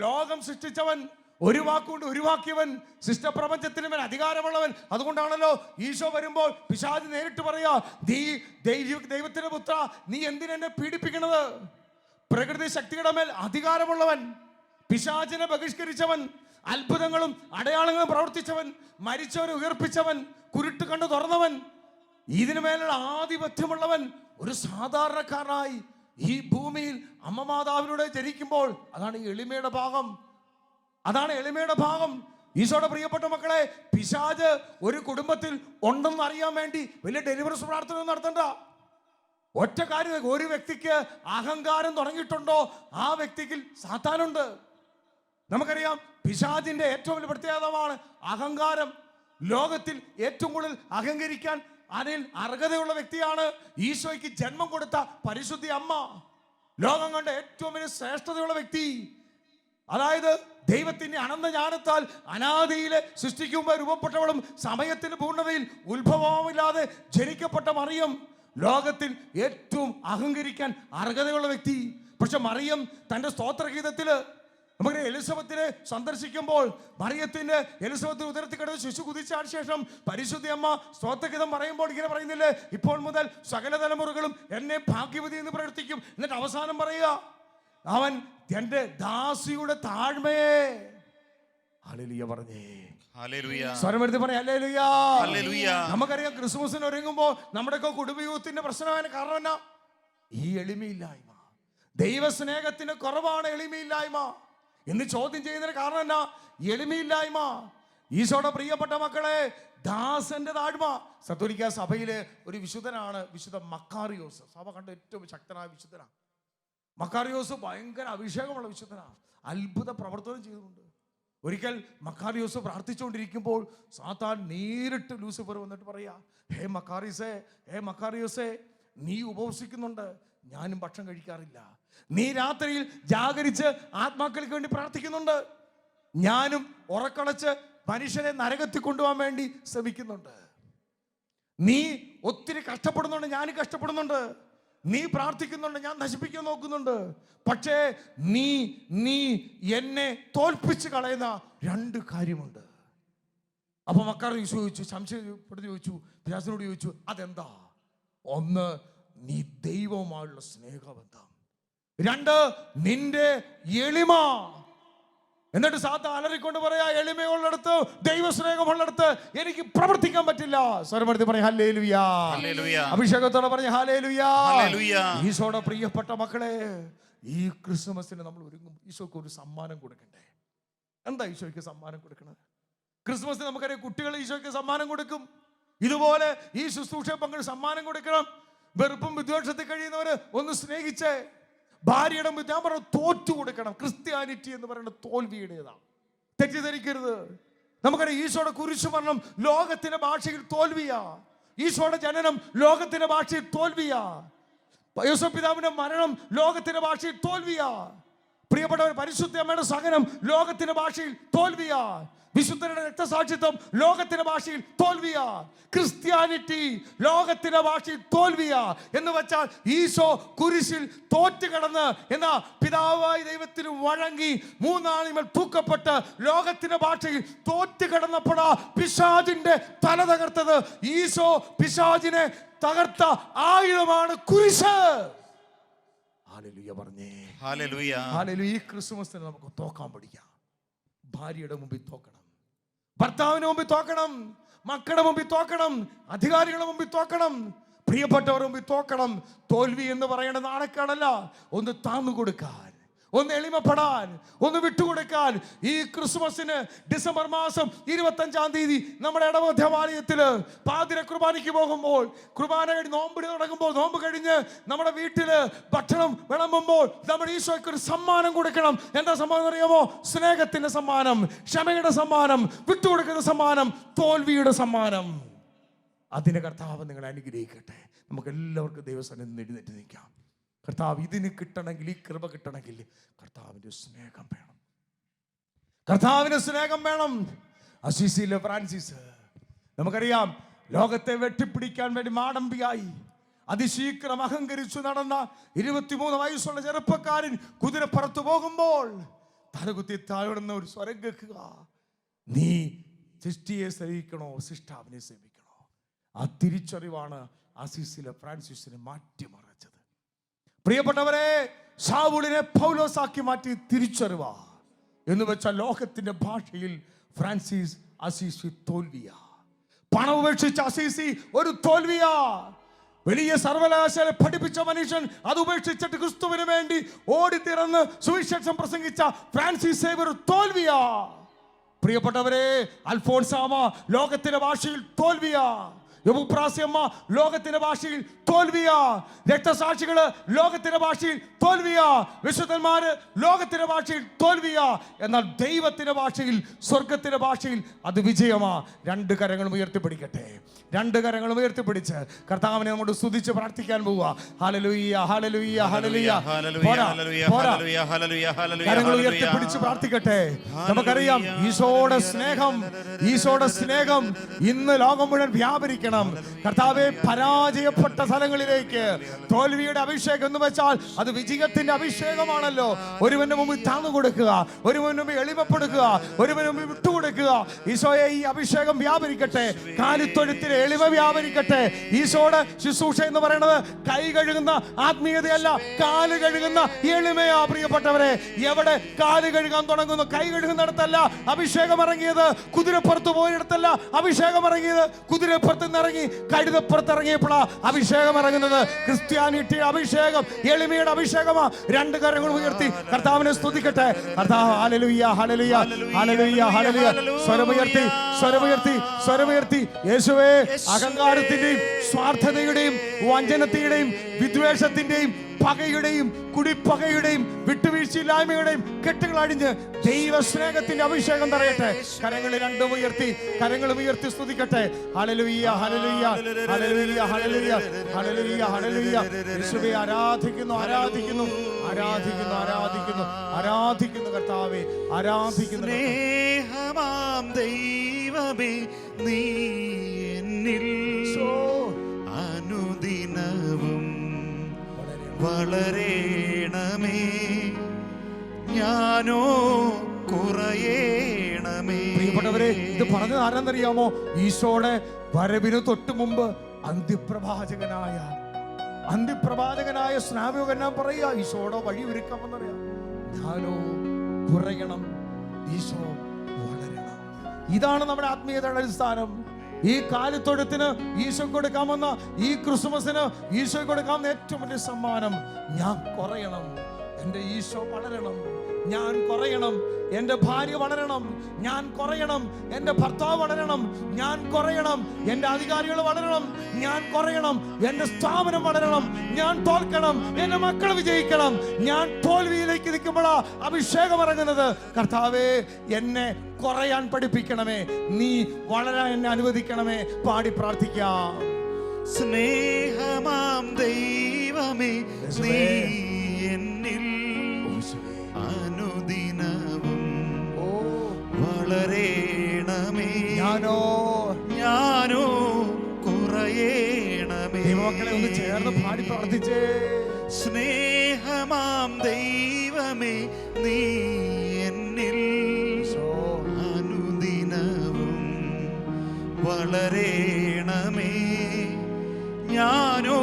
ലോകം സൃഷ്ടിച്ചവൻ, ഒരു വാക്കുകൊണ്ട് ഉരുവാക്കിയവൻ, സൃഷ്ടപ്രപഞ്ചത്തിന് മേൽ അധികാരമുള്ളവൻ. അതുകൊണ്ടാണല്ലോ ഈശോ വരുമ്പോൾ പിശാച് നേരിട്ട് പറയാ, ദൈവത്തിന്റെ പുത്ര, നീ എന്തിനെന്നെ പീഡിപ്പിക്കണത്? പ്രകൃതി ശക്തിയുടെ മേൽ അധികാരമുള്ളവൻ, പിശാചിനെ ബഹിഷ്കരിച്ചവൻ, അത്ഭുതങ്ങളും അടയാളങ്ങളും പ്രവർത്തിച്ചവൻ, മരിച്ചവരെ ഉയർപ്പിച്ചവൻ, കുരുട്ട് കണ്ടു തുറന്നവൻ, ഇതിനു മേലുള്ള ആധിപത്യമുള്ളവൻ ഒരു സാധാരണക്കാരനായി ഈ ഭൂമിയിൽ അമ്മ മാതാവിലൂടെ ജനിക്കുമ്പോൾ അതാണ് എളിമയുടെ ഭാഗം. ഈശോയുടെ പ്രിയപ്പെട്ട മക്കളെ, പിശാച് ഒരു കുടുംബത്തിൽ ഉണ്ടെന്ന് അറിയാൻ വേണ്ടി വലിയ ഡെലിവറൻസ് പ്രാർത്ഥന നടത്തണ്ട. ഒറ്റ കാര്യം, ഒരു വ്യക്തിക്ക് അഹങ്കാരം തുടങ്ങിയിട്ടുണ്ടോ ആ വ്യക്തിക്ക് സാത്താനുണ്ട്. നമുക്കറിയാം പിശാചിന്റെ ഏറ്റവും വലിയ പ്രത്യേകതയാണ് അഹങ്കാരം. ലോകത്തിൽ ഏറ്റവും കൂടുതൽ അഹങ്കരിക്കാൻ അതിൽ അർഹതയുള്ള വ്യക്തിയാണ് ഈശോയ്ക്ക് ജന്മം കൊടുത്ത പരിശുദ്ധ അമ്മ. ലോകം കണ്ട ഏറ്റവും വലിയ ശ്രേഷ്ഠതയുള്ള വ്യക്തി, അതായത് ദൈവത്തിന്റെ അനന്ത ജ്ഞാനത്താൽ അനാദിയിലെ സൃഷ്ടിക്കുമ്പോൾ രൂപപ്പെട്ടവളും സമയത്തിന്റെ പൂർണ്ണതയിൽ ഉത്ഭവമില്ലാതെ ജനിക്കപ്പെട്ട മറിയം, ലോകത്തിൽ ഏറ്റവും അഹങ്കരിക്കാൻ അർഹതയുള്ള വ്യക്തി. പക്ഷെ മറിയം തന്റെ സ്തോത്രഗീതത്തില് നമുക്ക് എലിസബത്തിനെ സന്ദർശിക്കുമ്പോൾ എലിസബത്തിന് ഉദരത്തിൽ കിടന്ന് ശിശു കുതിച്ചാണ് ശേഷം പരിശുദ്ധ അമ്മ സ്തോത്രഗീതം പറയുമ്പോൾ ഇങ്ങനെ പറയുന്നില്ലേ, ഇപ്പോൾ മുതൽ സകല തലമുറകളും എന്നെ ഭാഗ്യവതി എന്ന് പ്രവർത്തിക്കും. എന്നിട്ട് അവസാനം പറയുക, അവൻ എന്റെ ദാസിയുടെ താഴ്മയെ ഹല്ലേലൂയ പറഞ്ഞേ. സ്വരമെടുത്ത് പറയാം ഹല്ലേലൂയ. നമുക്കറിയാം ക്രിസ്മസിന് ഒരുങ്ങുമ്പോൾ നമ്മുടെയൊക്കെ കുടുംബയൂത്തിന്റെ പ്രശ്നമായ കാരണം എന്നാ? ഈ എളിമയില്ലായ്മ, ദൈവസ്നേഹത്തിന് കുറവാണ് എളിമയില്ലായ്മ എന്ന് ചോദ്യം ചെയ്യുന്നതിന് കാരണം എന്നാ? എളിമയില്ലായ്മ. ഈശോയുടെ പ്രിയപ്പെട്ട മക്കളെ, ദാസന്റെ താഴ്മ. കത്തോലിക്ക സഭയിലെ ഒരു വിശുദ്ധനാണ് വിശുദ്ധ മക്കാറിയോസ്. സഭ കണ്ട ഏറ്റവും ശക്തനായ വിശുദ്ധനാണ് മക്കാറിയോസ്. ഭയങ്കര അഭിഷേകമുള്ള വിശുദ്ധനാണ്, അത്ഭുത പ്രവർത്തനം ചെയ്തിട്ടുണ്ട്. ഒരിക്കൽ മക്കാറിയോസ് പ്രാർത്ഥിച്ചുകൊണ്ടിരിക്കുമ്പോൾ സാത്താൻ നേരിട്ട് ലൂസിഫർ വന്നിട്ട് പറയാ, ഹേ മക്കാറിയോസേ, നീ ഉപവസിക്കുന്നുണ്ട്, ഞാനും ഭക്ഷണം കഴിക്കാറില്ല. നീ രാത്രിയിൽ ജാഗരിച്ച് ആത്മാക്കൾക്ക് വേണ്ടി പ്രാർത്ഥിക്കുന്നുണ്ട്, ഞാനും ഉറക്കളച്ച് മനുഷ്യനെ നരകത്തിൽ കൊണ്ടുപോകാൻ വേണ്ടി ശ്രമിക്കുന്നുണ്ട്. നീ ഒത്തിരി കഷ്ടപ്പെടുന്നുണ്ട്, ഞാനും കഷ്ടപ്പെടുന്നുണ്ട്. നീ പ്രാർത്ഥിക്കുന്നുണ്ട്, ഞാൻ നശിപ്പിക്കാൻ നോക്കുന്നുണ്ട്. പക്ഷേ നീ എന്നെ തോൽപ്പിച്ച് കളയുന്ന 2 കാര്യമുണ്ട്. അപ്പൊ മക്കാർ ചോദിച്ചു, സംശയപ്പെടുത്തി ചോദിച്ചു, പിശാചിനോട് ചോദിച്ചു, അതെന്താ? 1, നീ ദൈവവുമായുള്ള സ്നേഹബന്ധം. 2, നിന്റെ എളിമ. എന്നിട്ട് സാത്താൻ അലറിക്കൊണ്ട് പറയാ, എളിമയുള്ളിടത്ത്, ദൈവസ്നേഹമുള്ളിടത്ത് എനിക്ക് പ്രവർത്തിക്കാൻ പറ്റില്ല. സ്വരമെടുത്ത് പറയാം ഹല്ലേലൂയ. അഭിഷേകത്തോടെ പറഞ്ഞ ഹല്ലേലൂയ. ഈശോയുടെ പ്രിയപ്പെട്ട മക്കളെ, ഈ ക്രിസ്മസിന് നമ്മൾ ഒരുങ്ങും. ഈശോക്ക് ഒരു സമ്മാനം കൊടുക്കണ്ടേ? എന്താ ഈശോയ്ക്ക് സമ്മാനം കൊടുക്കണത്? ക്രിസ്മസിന് നമുക്കറിയാം കുട്ടികൾ ഈശോയ്ക്ക് സമ്മാനം കൊടുക്കും. ഇതുപോലെ ഈ ശുശ്രൂഷയെ പങ്കെടുത്ത് സമ്മാനം കൊടുക്കണം. വെറുപ്പും വിദ്വേഷത്തിൽ കഴിയുന്നവര് ഒന്ന് സ്നേഹിച്ചേ. ഭാര്യയുടെ ഞാൻ പറഞ്ഞു തോറ്റു കൊടുക്കണം. ക്രിസ്ത്യാനിറ്റി എന്ന് പറയുന്നത് തോൽവിയുടേതാണ്, തെറ്റിദ്ധരിക്കരുത്. നമുക്കറിയാം ഈശോയുടെ കുരിശു മരണം ലോകത്തിന്റെ ഭാഷയിൽ തോൽവിയാ. ഈശോയുടെ ജനനം ലോകത്തിന്റെ ഭാഷയിൽ തോൽവിയാ. യോസേഫ് പിതാവിന്റെ മരണം ലോകത്തിന്റെ ഭാഷയിൽ തോൽവിയാ. പ്രിയപ്പെട്ടവർ, പരിശുദ്ധ അമ്മയുടെ സഹനം ലോകത്തിന്റെ ഭാഷയിൽ തോൽവിയാ. വിശുദ്ധരുടെ രക്തസാക്ഷിത്വം ലോകത്തിന്റെ ഭാഷയിൽ തോൽവിയാ. ക്രിസ്ത്യാനിറ്റി ലോകത്തിന്റെ ഭാഷയിൽ തോൽവിയാ. എന്ന് വെച്ചാൽ ഈശോ കുരിശിൽ തോറ്റു കിടന്ന് എന്നാ പിതാവായ ദൈവത്തിന് വഴങ്ങി 3 നാളിന്മേൽ തൂക്കപ്പെട്ട് ലോകത്തിന്റെ ഭാഷയിൽ തോറ്റു കിടന്നപ്പോഴാ പിശാചിന്റെ തല തകർത്തത്. ഈശോ പിശാചിനെ തകർത്ത ആയുധമാണ് കുരിശ്. ഹല്ലേലൂയ പറഞ്ഞേ. ഹല്ലേലൂയ. ഈ ക്രിസ്മസിന് നമുക്ക് തോക്കാൻ പഠിക്കാം. ഭാര്യയുടെ മുമ്പിൽ തോക്കണം, ഭർത്താവിന് മുമ്പിൽ തോക്കണം, മക്കളുടെ മുമ്പിൽ തോക്കണം, അധികാരികളുടെ മുമ്പിൽ തോക്കണം, പ്രിയപ്പെട്ടവരുടെ മുമ്പിൽ തോക്കണം. തോൽവി എന്ന് പറയുന്ന നാണക്കേടല്ല, ഒന്ന് താന്നു കൊടുക്കാൻ, ഒന്ന് എളിമപ്പെടാൻ, ഒന്ന് വിട്ടുകൊടുക്കാൻ. ഈ ക്രിസ്മസിന് ഡിസംബർ മാസം 25-ാം തീയതി നമ്മുടെ ഇടവധ്യമാലയത്തില് പാതിര കുർബാനയ്ക്ക് പോകുമ്പോൾ, കുർബാന കഴിഞ്ഞ് നോമ്പ് തുടങ്ങുമ്പോൾ, നോമ്പ് കഴിഞ്ഞ് നമ്മുടെ വീട്ടില് ഭക്ഷണം വിളമ്പുമ്പോൾ നമ്മുടെ ഈശോയ്ക്ക് ഒരു സമ്മാനം കൊടുക്കണം. എന്താ സമ്മാനം അറിയാമോ? സ്നേഹത്തിന്റെ സമ്മാനം, ക്ഷമയുടെ സമ്മാനം, വിട്ടുകൊടുക്കുന്ന സമ്മാനം, തോൽവിയുടെ സമ്മാനം. അതിന് കർത്താവ് നിങ്ങളെ അനുഗ്രഹിക്കട്ടെ. നമുക്ക് എല്ലാവർക്കും ദൈവസന്നിധിയിൽ എഴുന്നേറ്റ് നിൽക്കാം. കർത്താവ് ഇതിന് കിട്ടണമെങ്കിൽ, ഈ കൃപ കിട്ടണമെങ്കിൽ കർത്താവിൻ്റെ സ്നേഹം വേണം, കർത്താവിന് സ്നേഹം വേണം. അസീസിയിലെ ഫ്രാൻസിസ് നമുക്കറിയാം, ലോകത്തെ വെട്ടിപ്പിടിക്കാൻ വേണ്ടി മാടമ്പിയായി അതിശീഘ്രം അഹങ്കരിച്ചു നടന്ന 23 വയസ്സുള്ള ചെറുപ്പക്കാരൻ കുതിരപ്പുറത്ത് പോകുമ്പോൾ തലകുത്തി താഴെടുന്ന ഒരു സ്വരം കേൾക്കുക, നീ സൃഷ്ടിയെ സേവിക്കണോ സൃഷ്ടാവിനെ സേവിക്കണോ? ആ തിരിച്ചറിവാണ് അസീസിലെ ഫ്രാൻസിസിനെ മാറ്റിമറിച്ചത്. പ്രിയപ്പെട്ടവരെ, ശൗലിനെ പൗലോസാക്കി മാറ്റി തിരിച്ചറിവാ എന്ന് വെച്ചാൽ ലോകത്തിന്റെ ഭാഷയിൽ ഫ്രാൻസിസ് അസീസി തോൽവിയാ. പണം ഉപേക്ഷിച്ച അസീസി ഒരു തോൽവിയാ. വലിയ സർവകലാശാല പഠിപ്പിച്ച മനുഷ്യൻ അത് ഉപേക്ഷിച്ചിട്ട് ക്രിസ്തുവിന് വേണ്ടി ഓടിത്തിറന്ന് സുവിശേഷം പ്രസംഗിച്ച ഫ്രാൻസിസ് സേവ്യർ തോൽവിയാ. പ്രിയപ്പെട്ടവരെ, അൽഫോൻസാമ ലോകത്തിന്റെ ഭാഷയിൽ തോൽവിയാ. യബുപ്രാസ്യമ്മ ലോകത്തിന്റെ ഭാഷയിൽ തോൽവിയാ. രക്തസാക്ഷികള് ലോകത്തിന്റെ ഭാഷയിൽ തോൽവിയാ. വിശുദ്ധന്മാര് ലോകത്തിന്റെ ഭാഷയിൽ തോൽവിയാ. എന്നാൽ ദൈവത്തിന്റെ ഭാഷയിൽ, സ്വർഗത്തിന്റെ ഭാഷയിൽ അത് വിജയമാ. രണ്ട് കരങ്ങളും ഉയർത്തിപ്പിടിക്കട്ടെ, രണ്ട് കരങ്ങളും ഉയർത്തിപ്പിടിച്ച് കർത്താവിനെ നമ്മൾ സ്തുതിച്ച് പ്രാർത്ഥിക്കാൻ പോവുക. ഹല്ലേലൂയ, ഹല്ലേലൂയ, ഹല്ലേലൂയ. കരങ്ങൾ ഉയർത്തിപ്പിടിച്ച് പ്രാർത്ഥിക്കട്ടെ. നമുക്കറിയാം ഈശോയുടെ സ്നേഹം, ഈശോയുടെ സ്നേഹം ഇന്ന് ലോകം മുഴുവൻ വ്യാപരിക്കണം. കർത്താവെ, പരാജയപ്പെട്ട സ്ഥലങ്ങളിലേക്ക് തോൽവിയുടെ അഭിഷേകം എന്ന് വെച്ചാൽ അത് വിജയത്തിന്റെ അഭിഷേകമാണല്ലോ. ഒരുവന്റെ മുമ്പിൽ താങ്ങു കൊടുക്കുക, ഒരുവന്റെ മുമ്പിൽ എളിമപ്പെടുക, ഒരുവന്റെ മുമ്പിൽ വിട്ടുകൊടുക്കുക. ഈശോയെ, ഈ അഭിഷേകം വ്യാപരിക്കട്ടെ, കാലിത്തൊഴുത്തിന് എളിമ വ്യാപരിക്കട്ടെ. ഈശോയുടെ ശുശ്രൂഷ എന്ന് പറയുന്നത് കൈ കഴുകുന്ന ആത്മീയതയല്ല, കാല് കഴുകുന്ന എളിമയാ. പ്രിയപ്പെട്ടവരെ, എവിടെ കാല് കഴുകാൻ തുടങ്ങുന്നു, കൈ കഴുകുന്നിടത്തല്ല അഭിഷേകം ഇറങ്ങിയത്. കുതിരപ്പുറത്ത് പോയിടത്തല്ല അഭിഷേകം ഇറങ്ങിയത്. കുതിരപ്പുറത്ത് ഇറങ്ങി കഴുതപ്പുറത്ത് ഇറങ്ങിയപ്പോഴാ അഭിഷേകം ഇറങ്ങുന്നത്. ക്രിസ്ത്യാനിറ്റിയുടെ അഭിഷേകം എളിമയുടെ അഭിഷേകമാ. രണ്ട് കരങ്ങൾ ഉയർത്തി കർത്താവിനെ സ്തുതിക്കട്ടെ. കർത്താവ്, ഹല്ലേലൂയ, ഹല്ലേലൂയ, ഹല്ലേലൂയ, ഹല്ലേലൂയ. സ്വരമുയർത്തി, സ്വരമുയർത്തി, സ്വരമുയർത്തി. യേശുവേ, അഹങ്കാരത്തിന്റെയും സ്വാർത്ഥതയുടെയും വഞ്ചനത്തിന്റെയും വിദ്വേഷത്തിന്റെയും പകയുടെയും കുടിപ്പകയുടെയും വിട്ടുവീഴ്ചയില്ലായ്മയുടെയും കെട്ടുകൾ അഴിഞ്ഞ് ദൈവസ്നേഹത്തിന്റെ അഭിഷേകം നിറയട്ടെ. കരങ്ങൾ രണ്ടും ഉയർത്തി, കരങ്ങൾ ഉയർത്തി സ്തുതിക്കട്ടെ. ഹല്ലേലൂയ, ഹല്ലേലൂയ, ഹല്ലേലൂയ, ഹല്ലേലൂയ, ഹല്ലേലൂയ, ഹല്ലേലൂയ. യേശുവേ, ആരാധിക്കുന്നു, ആരാധിക്കുന്നു, ആരാധിക്കുന്നു, ആരാധിക്കുന്നു, ആരാധിക്കുന്നു. കർത്താവേ, ആരാധിക്കുന്നു. സ്നേഹമാം ദൈവമേ, നീ എന്നിൽ അനുദിനവും വളരേണമേ, ഞാനോ കുറയേണമേ. പ്രിയപ്പെട്ടവരെ, ഇത് പറഞ്ഞത് ആരെന്നറിയാമോ? ഈശോയുടെ വരവിന് തൊട്ടു മുമ്പ് അന്ത്യപ്രവാചകനായ സ്നാപകനാ പറയാ, ഈശോയുടെ വഴി ഒരുക്കാമെന്നറിയാം. ഞാനോ കുറയണം, ഈശോ വളരണം. ഇതാണ് നമ്മുടെ ആത്മീയതയുടെ അടിസ്ഥാനം. ഈ കാലിത്തൊഴുത്തിന് ഈശോ കൊടുക്കാമെന്ന, ഈ ക്രിസ്മസിന് ഈശോ കൊടുക്കാമെന്ന ഏറ്റവും വലിയ സമ്മാനം, ഞാൻ കുറയണം, എൻ്റെ ഈശോ വളരണം. ഞാൻ കുറയണം, എൻ്റെ ഭാര്യ വളരണം. ഞാൻ കുറയണം, എൻ്റെ ഭർത്താവ് വളരണം. ഞാൻ കുറയണം, എൻ്റെ അധികാരികൾ വളരണം. ഞാൻ കുറയണം, എൻ്റെ സ്ഥാപനം വളരണം. ഞാൻ തോൽക്കണം, എൻ്റെ മക്കൾ വിജയിക്കണം. ഞാൻ തോൽവിയിലേക്ക് നിൽക്കുമ്പോഴാ അഭിഷേകം ഇറങ്ങുന്നത്. കർത്താവേ, എന്നെ കുറയാൻ പഠിപ്പിക്കണമേ, നീ വളരാൻ എന്നെ അനുവദിക്കണമേ. പാടി പ്രാർത്ഥിക്കാം. സ്നേഹമാം ദൈവമേ, നീ എന്നിൽ അനുദിനവും വളരേണമേ, ഞാനോ കുറയേണമേ. മക്കളെ ഒന്ന് ചേർന്ന് പാടി പ്രാർത്ഥിച്ചേ. സ്നേഹമാം ദൈവമേ, നീ എന്നിൽ അനുദിനവും വളരേണമേ, ഞാനോ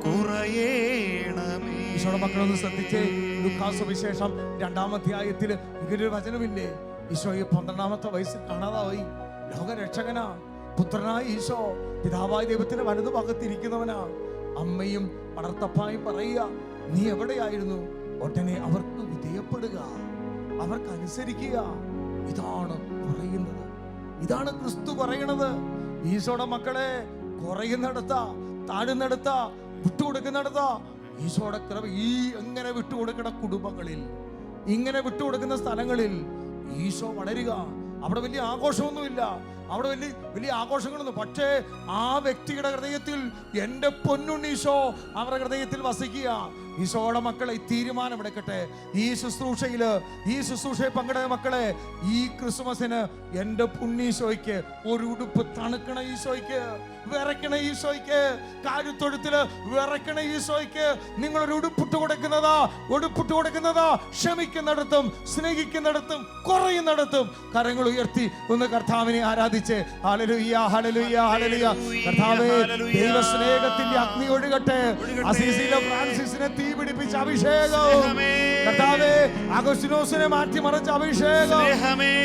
കുറയേണമേ. ഈശോയുടെ മക്കളൊന്ന് ശ്രദ്ധിച്ചേ. ലൂക്കാസ് സുവിശേഷം 2-ാം അധ്യായത്തിൽ ഇങ്ങനൊരു വചനമില്ലേ? ഈശോയെ 12-ാമത്തെ വയസ്സിൽ കാണാതായി. ലോകരക്ഷകനാ, പുത്രനായ ഈശോ പിതാവായ ദൈവത്തിന്റെ വലതുഭാഗത്തിരിക്കുന്നവനാ. അമ്മയും വളർത്തപ്പായും പറയുക, നീ എവിടെയായിരുന്നു? ഉടനെ അവർക്ക് വിധേയപ്പെടുക, അവർക്ക് അനുസരിക്കുക. ഇതാണ് പറയുന്നത്, ഇതാണ് ക്രിസ്തു പറയണത്. ഈശോയുടെ മക്കളെ കുറയുന്നിടത്താ, താഴുന്നിടത്താ, വിട്ടുകൊടുക്കുന്നിടത്താ ഈശോയുടെ കൃപ. എങ്ങനെ വിട്ടുകൊടുക്കുന്ന കുടുംബങ്ങളിൽ, ഇങ്ങനെ വിട്ടുകൊടുക്കുന്ന സ്ഥലങ്ങളിൽ ഈശോ വളരുക. അവിടെ വലിയ ആഘോഷമൊന്നുമില്ല, അവിടെ വലിയ ആഘോഷങ്ങളൊന്നും. പക്ഷേ ആ വ്യക്തിയുടെ ഹൃദയത്തിൽ എൻ്റെ പൊന്നുണ്ണീശോ അവരുടെ ഹൃദയത്തിൽ വസിക്കുക. ഈശോയുടെ മക്കളെ ഈ തീരുമാനം എടുക്കട്ടെ. ഈ ശുശ്രൂഷയെ പങ്കെടുക്കുന്ന മക്കളെ, ഈ ക്രിസ്മസിന് എൻ്റെ പുണ്ണീശോയ്ക്ക് ഒരു ഉടുപ്പ് തണുക്കണ ഈശോയ്ക്ക്, വിറയ്ക്കണ ഈശോയ്ക്ക്, കാരുത്തൊഴുത്തില് വിറയ്ക്കണ ഈശോയ്ക്ക് നിങ്ങളൊരു ഉടുപ്പിട്ട് കൊടുക്കുന്നതാ. ക്ഷമിക്കുന്നിടത്തും സ്നേഹിക്കുന്നിടത്തും കുറയുന്നിടത്തും കരങ്ങൾ ഉയർത്തി ഒന്ന് കർത്താവിനെ ആരാധിച്ച് ഹല്ലേലൂയ, ഹല്ലേലൂയ, ഹല്ലേലൂയ. കർത്താവേ, ദൈവ സ്നേഹത്തിന്റെ അഗ്നി ഒഴുകട്ടെ. അസീസിയിലെ ഫ്രാൻസിസിനെ തീ പിടിപ്പിച്ച അഭിഷേകം, കർത്താവേ, അഗസ്റ്റിനോസിനെ മാറ്റിമറിച്ച അഭിഷേകം,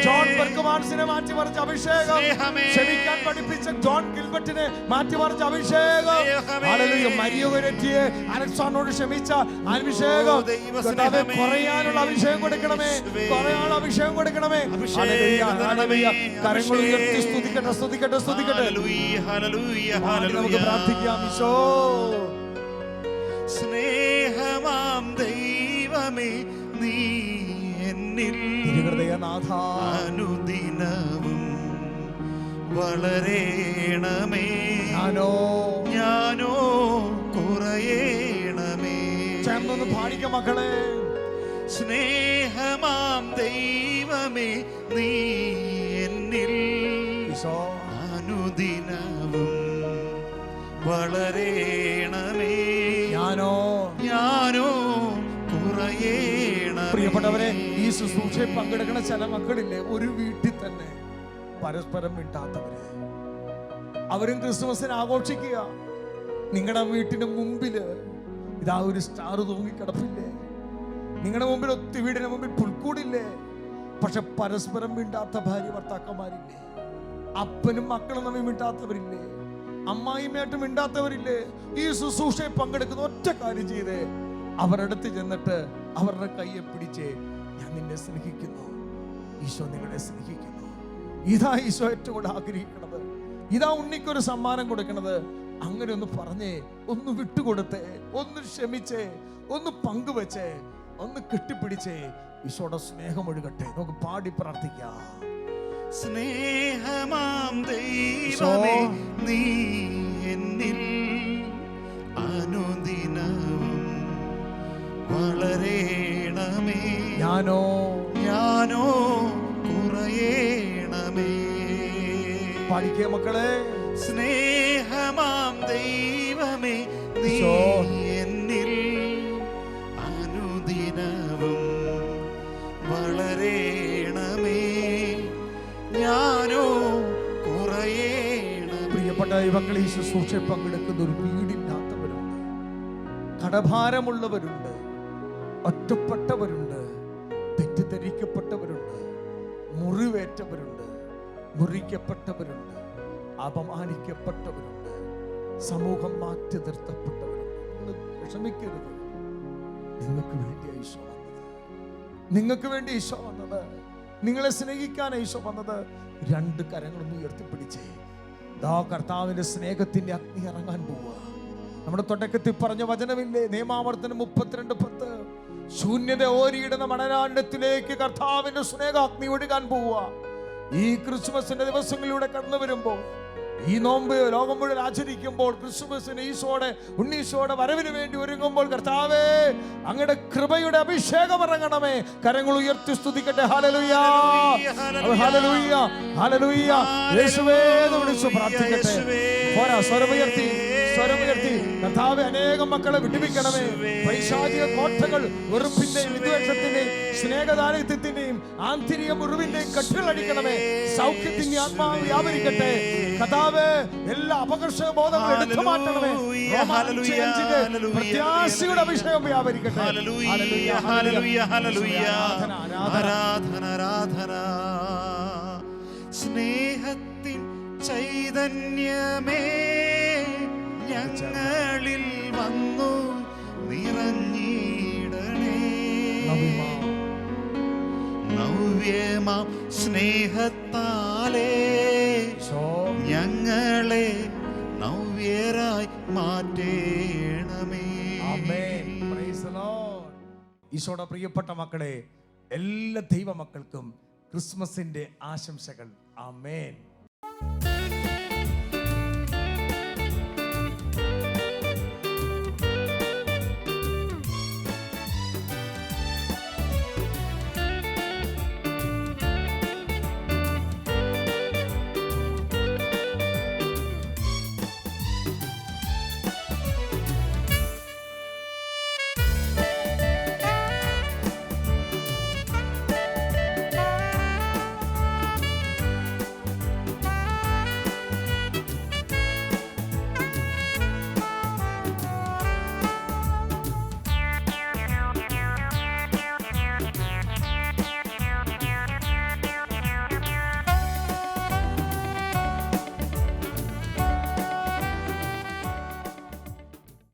ജോൺ ബെർഗ്മാൻസിനെ മാറ്റിമറിച്ച അഭിഷേകം, ക്ഷമിക്കാൻ പഠിപ്പിച്ച ജോൺ ഗിൽബർട്ടിനെ മാറ്റിമറിച്ച അഭിഷേകം, ഹല്ലേലൂയ. മരിയ ഗൊരെറ്റിയെ അലക്സാണ്ടറോട് ക്ഷമിച്ച അഭിഷേകം, കർത്താവേ, കുറയാനുള്ള അഭിഷേകം കൊടുക്കണമേ, കുറയാനുള്ള അഭിഷേകം കൊടുക്കണമേ. ഹല്ലേലൂയ, ഹല്ലേലൂയ. കരങ്ങൾ ഉയർത്തി സ്തുതിക്കട്ടെ, സ്തുതിക്കട്ടെ, സ്തുതിക്കട്ടെ. നമുക്ക് പ്രാർത്ഥിക്കാം. ഈശോ, സ്നേഹമാം ദൈവമേ, നീ എന്നിൽ തിരുഹൃദയനാഥ അനുദിനവും വളരേണമേ. ഞാനോ കുറയേണമേ. ചേർന്നൊന്ന് പാടിക്ക മക്കളെ. സ്നേഹമാം ദൈവമേ, നീ എന്നിൽ അനുദിനവും വളരേണമേ. ഞാനോ കുറയേണമേ. പ്രിയപ്പെട്ടവരെ, ഈ ശുശ്രൂഷയിൽ പങ്കെടുക്കുന്ന ചില മക്കളില്ലേ, ഒരു വീട്ടിൽ തന്നെ പരസ്പരം മിണ്ടാത്തവര്, അവരും ക്രിസ്മസിന് ആഘോഷിക്കുക. നിങ്ങളുടെ വീട്ടിന് മുമ്പില് ഇതാ ഒരു സ്റ്റാർ തൂങ്ങിക്കിടപ്പില്ലേ, നിങ്ങളുടെ മുമ്പിൽ വീടിന് മുമ്പിൽ പുൽക്കൂടില്ലേ, പക്ഷെ പരസ്പരം മിണ്ടാത്ത ഭാര്യ ഭർത്താക്കന്മാരില്ലേ, അപ്പനും മക്കളും തമ്മിൽ മിണ്ടാത്തവരില്ലേ, അമ്മായിമ്മയായിട്ട് മിണ്ടാത്തവരില്ലേ. ഈ ശുശ്രൂഷയിൽ പങ്കെടുക്കുന്ന ഒറ്റ കാര്യം ചെയ്തേ, അവരടുത്ത് ചെന്നിട്ട് അവരുടെ കയ്യെ പിടിച്ച്, ഞാൻ നിന്നെ സ്നേഹിക്കുന്നു, ഈശോ നിങ്ങളെ സ്നേഹിക്കുന്നു. ഇതാ ഈശോ ഏറ്റവും കൂടുതൽ ആഗ്രഹിക്കണത്, ഇതാ ഉണ്ണിക്കൊരു സമ്മാനം കൊടുക്കണത്. അങ്ങനെ ഒന്ന് പറഞ്ഞേ, ഒന്ന് വിട്ടുകൊടുത്തേ, ഒന്ന് ക്ഷമിച്ചേ, ഒന്ന് പങ്കുവെച്ചേ, ഒന്ന് കെട്ടിപ്പിടിച്ചേ. ഈശോയുടെ സ്നേഹം ഒഴുകട്ടെ. നമുക്ക് പാടി പ്രാർത്ഥിക്കാം. സ്നേഹമാം ദൈവമേ, നീ എന്നിൽ അനുദിനവും വളരേണമേ. ഞാനോ കുറയേണമേ. പാടിക്കേ മക്കളെ. സ്നേഹമാം ദൈവമേ, നീ എന്നിൽ അനുദിനവും വളരേണമേ. ഞാനോ കുറയേണമേ. പ്രിയപ്പെട്ട ദൈവങ്ങൾ, ഈ ശുശ്രൂഷയിൽ പങ്കെടുക്കുന്ന ഒരു വീടില്ലാത്തവരുണ്ട്, കടഭാരമുള്ളവരുണ്ട്, ഒറ്റപ്പെട്ടവരുണ്ട്, തെറ്റിദ്ധരിക്കപ്പെട്ടവരുണ്ട്, മുറിവേറ്റവരുണ്ട്, മുറിക്കപ്പെട്ടവരുണ്ട്, അപമാനിക്കപ്പെട്ടവരുണ്ട്, സമൂഹം മാറ്റി നിർത്തപ്പെട്ടവരുണ്ട്. വിഷമിക്കരുത്. നിങ്ങൾക്ക് വേണ്ടി ഈശോ വന്നത്, നിങ്ങൾക്ക് വേണ്ടി ഈശോ വന്നത്, നിങ്ങളെ സ്നേഹിക്കാൻ ഈശോ വന്നത്. രണ്ട് കരങ്ങളും ഉയർത്തിപ്പിടിച്ചേ. ദാ കർത്താവിന്റെ സ്നേഹത്തിന്റെ അഗ്നി ഇറങ്ങാൻ പോവുക. നമ്മുടെ തുടക്കത്തിൽ പറഞ്ഞ വചനമില്ലേ, നിയമാവർത്തനം 32:10, ശൂന്യത ഓരിയിടുന്ന മണലാണ്ടത്തിലേക്ക് കർത്താവിന്റെ സ്നേഹാഗ്നി ഒഴുകാൻ പോവുക. ഈ ക്രിസ്മസിന്റെ ദിവസങ്ങളിലൂടെ കടന്നു വരുമ്പോൾ, ഈ നോമ്പ് ലോകം മുഴുവൻ ആചരിക്കുമ്പോൾ, ക്രിസ്മസിന് ഉണ്ണീശോയുടെ വരവിന് വേണ്ടി ഒരുങ്ങുമ്പോൾ, കർത്താവേ, അങ്ങയുടെ കൃപയുടെ അഭിഷേകം ഇറങ്ങണമേ. കരങ്ങൾ ഉയർത്തി സ്തുതിക്കട്ടെ. ഹല്ലേലൂയ, ഹല്ലേലൂയ, ഹല്ലേലൂയ. യേശുവേ എന്ന് വിളിച്ചു പ്രാർത്ഥിക്കട്ടെ. സ്വരമുയർത്തി കർത്താവേ, അനേകം മക്കളെ വിടുവിക്കണമേ. പൈശാചിക കോട്ടകൾ, വെറുപ്പിന്റെയും വിദ്വേഷത്തിന്റെയും സ്നേഹദാരിദ്ര്യത്തിന്റെയും ആന്തരിക മുറിവിന്റെയും കെട്ടുകൾ അടിക്കണമേ. സൗഖ്യത്തിന്റെ ആത്മാവ് വ്യാപരിക്കട്ടെ. കർത്താവേ, എല്ലാ അപകർഷ ബോധങ്ങളും എടുത്തു മാറ്റണമേ. പ്രത്യാശയുടെ അഭിഷേകം വ്യാപരിക്കട്ടെ. ആരാധന. സ്നേഹത്തിൻ ചൈതന്യമേ ഞങ്ങളിൽ വന്നു നിറഞ്ഞിടണേ. നവ്യമാം സ്നേഹത്താലേ ഞങ്ങളെ നവ്യരായി മാറ്റേണമേ. ഈശോയുടെ പ്രിയപ്പെട്ട മക്കളെ, എല്ലാ ദൈവമക്കൾക്കും ക്രിസ്മസിന്റെ ആശംസകൾ. ആമേൻ.